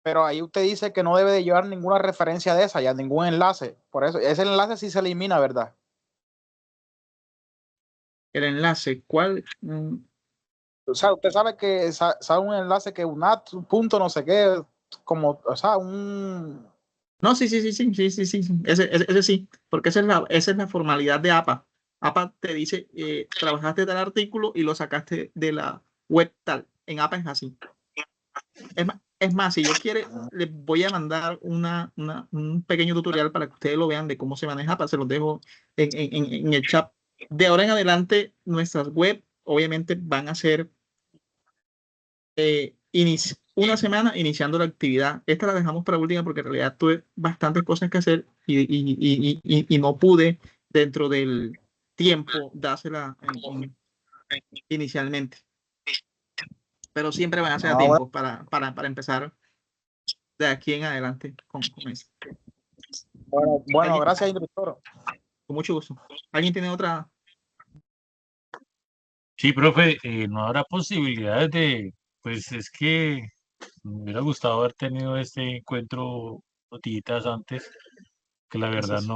pero ahí usted dice que no debe de llevar ninguna referencia de esa, ya ningún enlace. Por eso, ese enlace sí se elimina, ¿verdad? El enlace, ¿cuál? O sea, usted sabe que sabe un enlace que un punto no sé qué, como, un. No, sí. Ese sí, porque esa es la formalidad de APA. APA te dice, trabajaste tal artículo y lo sacaste de la web tal. En APA es así. Es más, Es más, si yo quiere, les voy a mandar un pequeño tutorial para que ustedes lo vean de cómo se maneja, se los dejo en el chat. De ahora en adelante, nuestras web obviamente van a ser una semana iniciando la actividad. Esta la dejamos para última porque en realidad tuve bastantes cosas que hacer y no pude dentro del tiempo dársela inicialmente. Pero siempre van a ser a tiempo para empezar de aquí en adelante con esto. Bueno, gracias, instructor. Con mucho gusto. ¿Alguien tiene otra? Sí, profe, no habrá posibilidades de, pues es que me hubiera gustado haber tenido este encuentro días antes, que la verdad Gracias.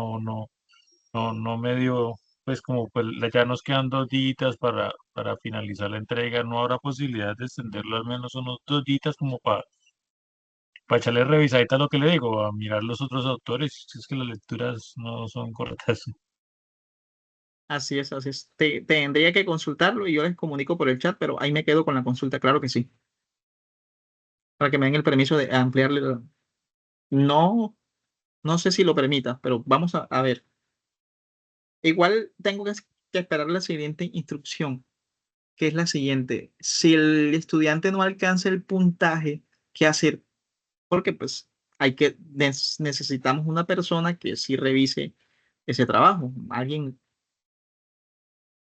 no me dio, pues como pues ya nos quedan 2 días para finalizar la entrega, no habrá posibilidad de extenderlo al menos unos 2 días como para echarle revisadita a lo que le digo, a mirar los otros autores, si es que las lecturas no son correctas. Así es, así es. Tendría que consultarlo y yo les comunico por el chat, pero ahí me quedo con la consulta, claro que sí. Para que me den el permiso de ampliarle. No sé si lo permita, pero vamos a ver. Igual tengo que esperar la siguiente instrucción, que es la siguiente. Si el estudiante no alcanza el puntaje, ¿qué hacer? Porque pues necesitamos una persona que sí revise ese trabajo, alguien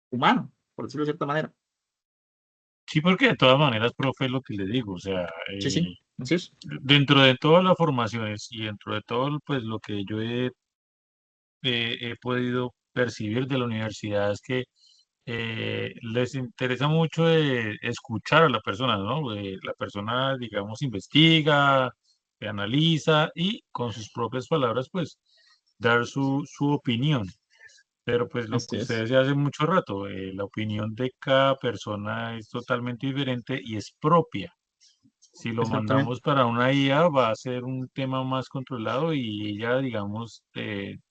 humano, por decirlo de cierta manera. Sí, porque de todas maneras, profe, es lo que le digo, o sea, Sí, así es. dentro de todas las formaciones y dentro de todo pues lo que yo he podido percibir de la universidad es que les interesa mucho escuchar a la persona, ¿no? La persona, digamos, investiga, analiza y con sus propias palabras, pues, dar su opinión. Pero pues lo que Así es. ustedes ya hace mucho rato, la opinión de cada persona es totalmente diferente y es propia. Si lo Exactamente. mandamos para una IA va a ser un tema más controlado y ella, digamos,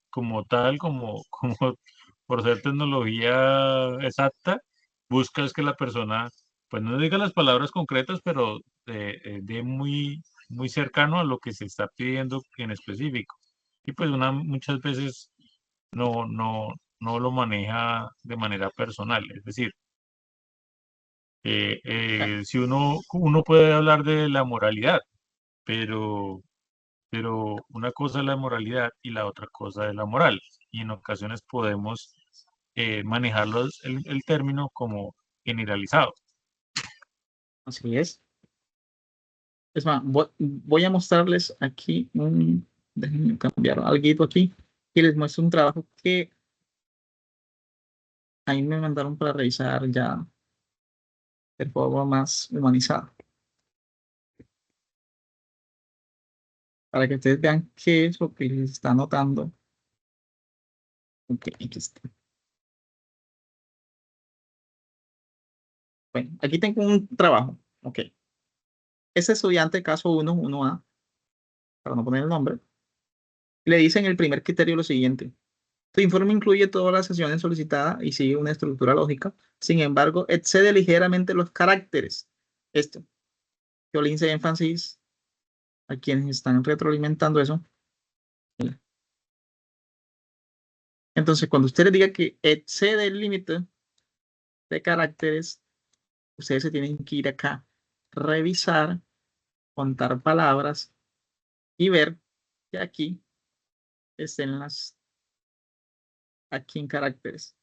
como tal, como por ser tecnología exacta, buscas que la persona, pues no diga las palabras concretas, pero de muy cercano a lo que se está pidiendo en específico. Y pues muchas veces no lo maneja de manera personal, es decir, si uno puede hablar de la moralidad, pero, pero una cosa es la moralidad y la otra cosa es la moral. Y en ocasiones podemos manejarlos el término como generalizado. Así es. Es más, voy a mostrarles aquí déjenme cambiar algo aquí y les muestro un trabajo que ahí me mandaron para revisar ya de forma más humanizada. Para que ustedes vean qué es lo que les está anotando. Ok, aquí está. Bueno, aquí tengo un trabajo. Ok. Ese estudiante, caso 1A, para no poner el nombre, le dice en el primer criterio lo siguiente. Tu informe incluye todas las sesiones solicitadas y sigue una estructura lógica. Sin embargo, excede ligeramente los caracteres. Esto. Yo le hice énfasis a quienes están retroalimentando eso. Entonces, cuando usted le diga que excede el límite de caracteres, ustedes se tienen que ir acá, revisar, contar palabras y ver que aquí estén aquí en caracteres,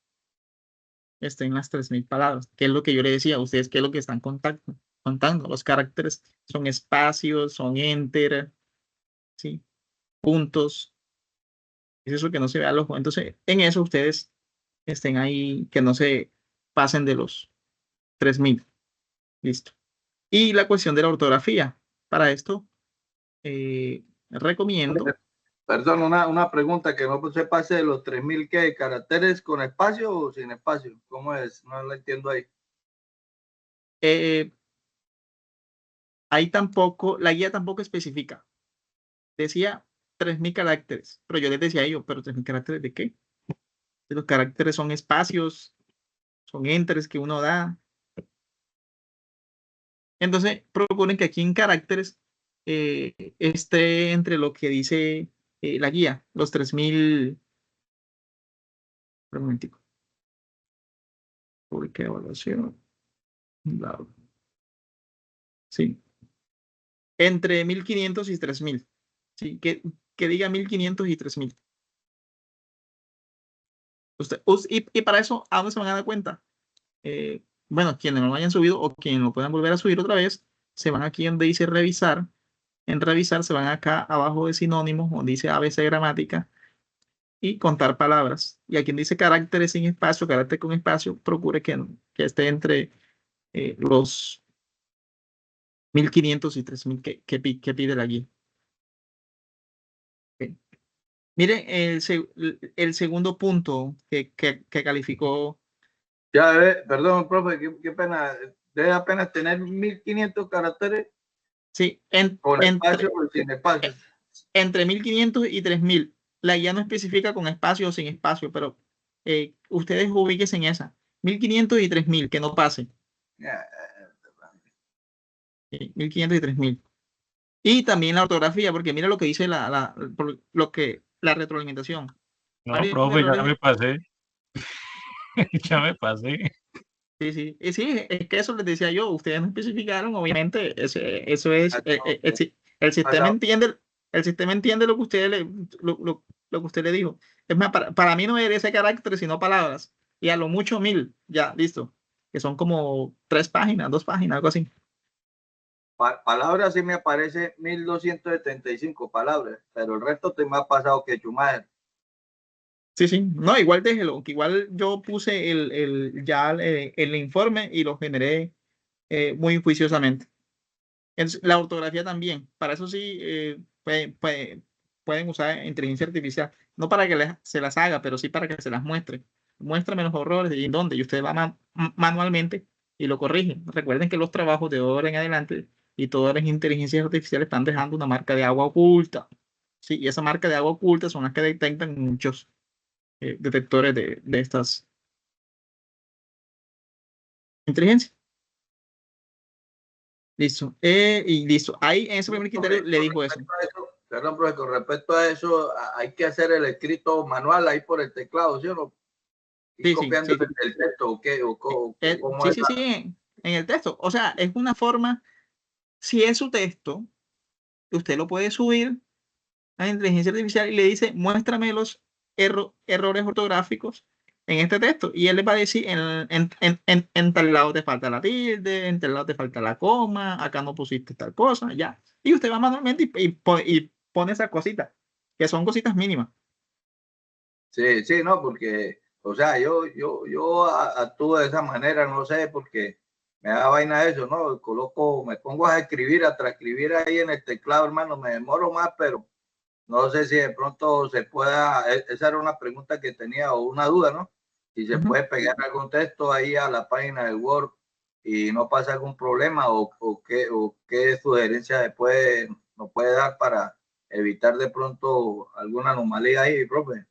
estén las 3000 palabras, que es lo que yo le decía a ustedes, que es lo que están contando. Los caracteres son espacios, son enter, ¿sí? Puntos. Es eso que no se ve al ojo. Entonces, en eso ustedes estén ahí, que no se pasen de los 3000. Listo. Y la cuestión de la ortografía. Para esto, recomiendo. Perdón, una pregunta que no se pase de los 3000 ¿qué? ¿Caracteres con espacio o sin espacio? ¿Cómo es? No lo entiendo ahí. Ahí tampoco, la guía tampoco especifica. Decía 3000 caracteres, pero yo les decía a ellos, ¿pero 3000 caracteres de qué? Los caracteres son espacios, son enters que uno da. Entonces, procuren que aquí en caracteres esté entre lo que dice la guía, los 3000. Un momentico. Publica evaluación. Sí. Entre 1500 y 3000. Sí, que diga 1500 y 3000. Y para eso, ¿a dónde se van a dar cuenta? Bueno, quienes no lo hayan subido o quienes lo puedan volver a subir otra vez, se van aquí donde dice revisar. En revisar se van acá abajo de sinónimos, donde dice ABC gramática y contar palabras. Y aquí dice caracteres sin espacio, carácter con espacio, procure que esté entre los 1500 y 3000 que pide la guía. Okay. Miren el segundo punto que calificó. Ya, perdón, profe, qué pena. Debe apenas tener 1500 caracteres. Sí, con espacio o sin espacio. Entre 1500 y 3000. La guía no especifica con espacio o sin espacio, pero ustedes ubíquense en esa. 1500 y 3000, que no pase. 1500 y 3000. Y también la ortografía, porque mira lo que dice la retroalimentación. No, profe, ya me pasé. Ya me pasé. Sí. Y sí, es que eso les decía yo, ustedes no especificaron, obviamente, eso es, el sistema entiende lo que usted lo que usted le dijo. Es más, para mí no era ese carácter, sino palabras. Y a lo mucho 1000, ya, listo. Que son como 3 páginas, 2 páginas, algo así. Palabras sí me aparece 1275 palabras, pero el resto te me ha pasado que chumader. Sí. No, igual déjelo, que igual yo puse el informe y lo generé muy juiciosamente. La ortografía también, para eso sí pueden usar inteligencia artificial, no para que se las haga, pero sí para que se las muestre. Muéstrame los errores y en dónde, y usted va manualmente y lo corrige. Recuerden que los trabajos de ahora en adelante y todas las inteligencias artificiales están dejando una marca de agua oculta. Sí, y esa marca de agua oculta son las que detectan muchos detectores de estas inteligencias. Listo. Y listo. Ahí en ese primer criterio le dijo eso. Perdón, profe, con respecto a eso, hay que hacer el escrito manual ahí por el teclado, ¿sí o no? Y copiando el texto, ¿o qué? ¿Cómo es? Sí, en el texto. O sea, es una forma, si es su texto, usted lo puede subir a la inteligencia artificial y le dice, muéstrame los errores ortográficos en este texto. Y él le va a decir, en tal lado te falta la tilde, en tal lado te falta la coma, acá no pusiste tal cosa, ya. Y usted va manualmente y pone esas cositas, que son cositas mínimas. Sí, no, porque, o sea, yo actúo de esa manera, no sé, porque me da vaina eso, ¿no? Me pongo a escribir, a transcribir ahí en el teclado, hermano, me demoro más, pero no sé si de pronto se pueda, esa era una pregunta que tenía o una duda, ¿no? Si se puede pegar algún texto ahí a la página del Word y no pasa algún problema o qué sugerencia nos puede dar para evitar de pronto alguna anomalía ahí, profe.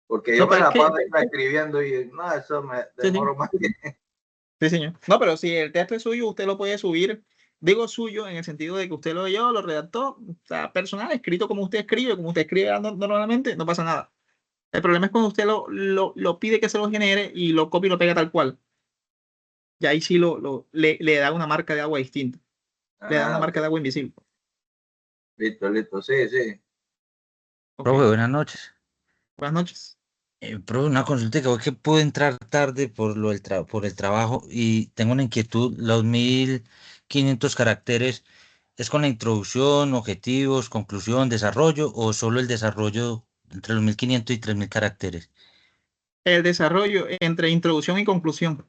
Porque yo me la paso escribiendo y no, eso me demoro más. Sí, señor. No, pero si el texto es suyo, usted lo puede subir. Digo suyo en el sentido de que usted lo leyó, lo redactó, o sea, personal, escrito como usted escribe normalmente, no pasa nada. El problema es cuando usted lo pide que se lo genere y lo copia y lo pega tal cual. Y ahí sí le da una marca de agua distinta. Le da una marca de agua invisible. Listo, sí. Okay. Profe, buenas noches. Buenas noches. Profe, una consulta que puedo entrar tarde por el trabajo y tengo una inquietud. Los 1500 caracteres, ¿es con la introducción, objetivos, conclusión, desarrollo o solo el desarrollo entre los 1500 y 3000 caracteres? El desarrollo entre introducción y conclusión.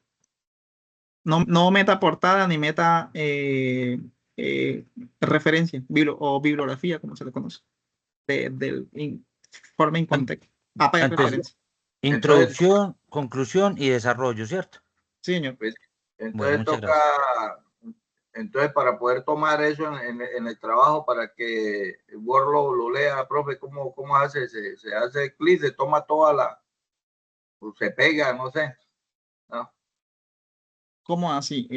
No meta portada ni meta referencia o bibliografía, como se le conoce, del informe en contexto. Entonces, introducción, conclusión y desarrollo, ¿cierto? Sí, señor. Pues, entonces entonces para poder tomar eso en el trabajo, para que Word lo lea, profe, ¿cómo hace? Se hace clic, se toma toda se pega, no sé. No. ¿Cómo así?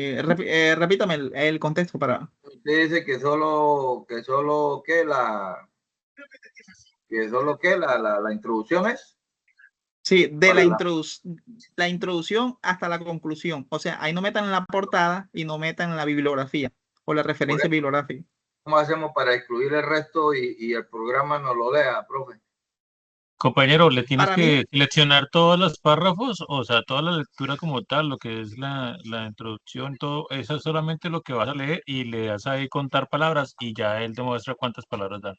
Repítame el contexto para... Usted dice que solo la introducción es. Sí, de ¿Cuál la introducción hasta la conclusión. O sea, ahí no metan la portada y no metan la bibliografía o la referencia bibliográfica. ¿Cómo hacemos para excluir el resto y el programa no lo lea, profe? Compañero, ¿le tienes Para que mí, seleccionar todos los párrafos? O sea, toda la lectura como tal, lo que es la introducción, todo, eso es solamente lo que vas a leer y le das ahí contar palabras y ya él te muestra cuántas palabras dan.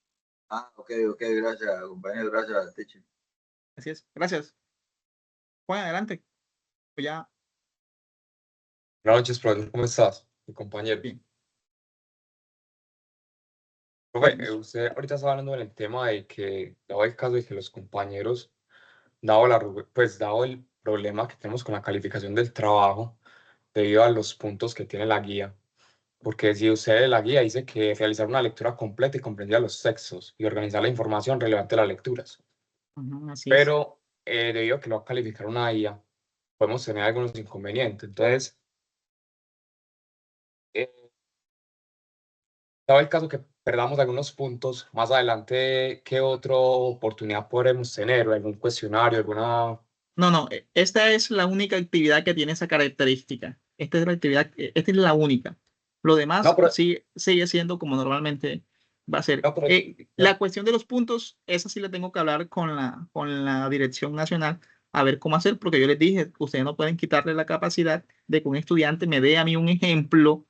Ah, ok, gracias, compañero, gracias, teacher. así es. Gracias. Juan, adelante. Pues ya, Buenas noches, profesor. ¿Cómo estás? Mi compañero. bien. Profe, Cuéntanos. usted ahorita estaba hablando del tema de que, dado el caso de que los compañeros, dado el problema que tenemos con la calificación del trabajo, debido a los puntos que tiene la guía, porque si usted en la guía dice que realizar una lectura completa y comprendida de los textos y organizar la información relevante de las lecturas, Ujú, así es. pero debido a que lo va a calificar una guía, podemos tener algunos inconvenientes. Entonces, eh, dado el caso que perdamos algunos puntos, más adelante, ¿qué otra oportunidad podremos tener? ¿O algún cuestionario, alguna... No, esta es la única actividad que tiene esa característica. Esta es la actividad, esta es la única. Lo demás No, pero, sigue siendo como normalmente va a ser. no, pero, La cuestión de los puntos, esa sí la tengo que hablar con la Dirección Nacional a ver cómo hacer, porque yo les dije, ustedes no pueden quitarle la capacidad de que un estudiante me dé a mí un ejemplo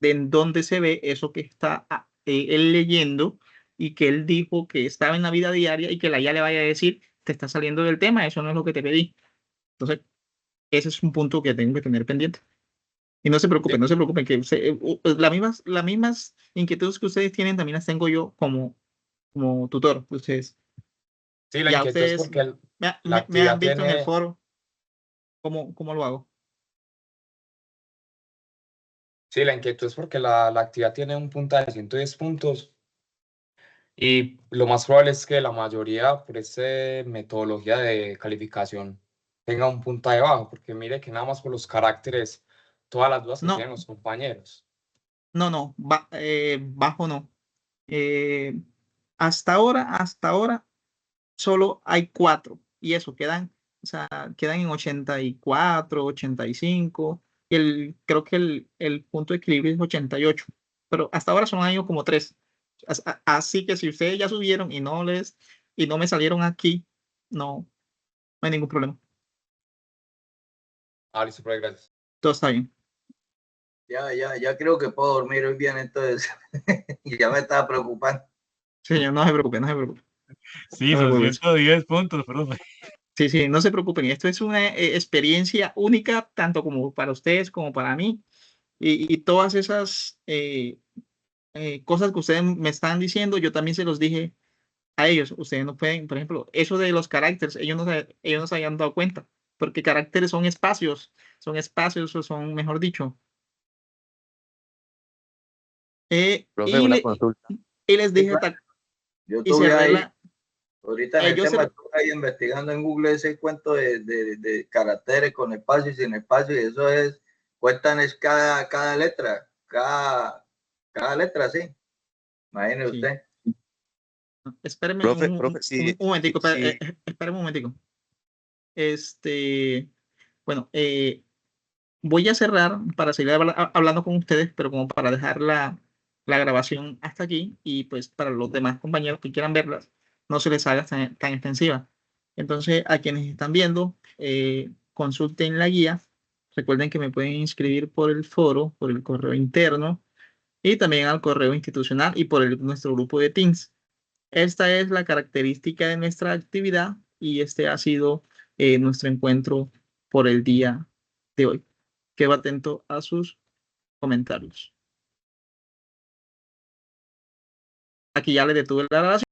de en dónde se ve eso que está él leyendo y que él dijo que estaba en la vida diaria y que la IA le vaya a decir, te está saliendo del tema, eso no es lo que te pedí. Entonces, ese es un punto que tengo que tener pendiente. Y no se preocupen, no se preocupen, que las mismas inquietudes que ustedes tienen también las tengo yo como tutor de ustedes. sí, la Ya inquietud es ustedes porque la me han actividad visto en el tiene... foro cómo lo hago. Sí, la inquietud es porque la actividad tiene un puntaje de 110 puntos y lo más probable es que la mayoría, por esta metodología de calificación, tenga un puntaje bajo, porque mire que nada más por los caracteres, todas las dudas que No, tienen los compañeros. no, bajo no. Eh, hasta ahora, solo hay 4 y eso o sea, quedan en 84, 85. Creo que el punto de equilibrio es 88, pero hasta ahora son años como 3. Así que si ustedes ya subieron y no me salieron aquí, no hay ningún problema. Ah, listo, profe, gracias. Todo está bien. Ya creo que puedo dormir hoy bien, entonces. Y ya me estaba preocupando. Sí, no se preocupen, no se preocupen. Sí, No se son preocupen. 110 puntos, profe. Sí, no se preocupen. Esto es una experiencia única, tanto como para ustedes como para mí. Y todas esas cosas que ustedes me están diciendo, yo también se los dije a ellos. Ustedes no pueden, por ejemplo, eso de los caracteres, ellos no se habían dado cuenta, porque caracteres son espacios o son, mejor dicho. Profe, una consulta. Y les Sí, dije, claro. Yo y estuve cerré ahí, ahorita en el yo tema, estuve ahí investigando en Google ese cuento de caracteres con espacio y sin espacio, y eso cuentan es cada letra, cada letra, sí. Imagine sí. usted. Espérenme Profe, un momentico, espérenme un momentico. Bueno, voy a cerrar para seguir hablando con ustedes, pero como para dejar la grabación hasta aquí y pues para los demás compañeros que quieran verlas, no se les haga tan extensiva. Entonces, a quienes están viendo, consulten la guía. Recuerden que me pueden inscribir por el foro, por el correo interno y también al correo institucional y por nuestro grupo de Teams. Esta es la característica de nuestra actividad y este ha sido nuestro encuentro por el día de hoy. Quedo atento a sus comentarios. Aquí ya le detuve la grabación.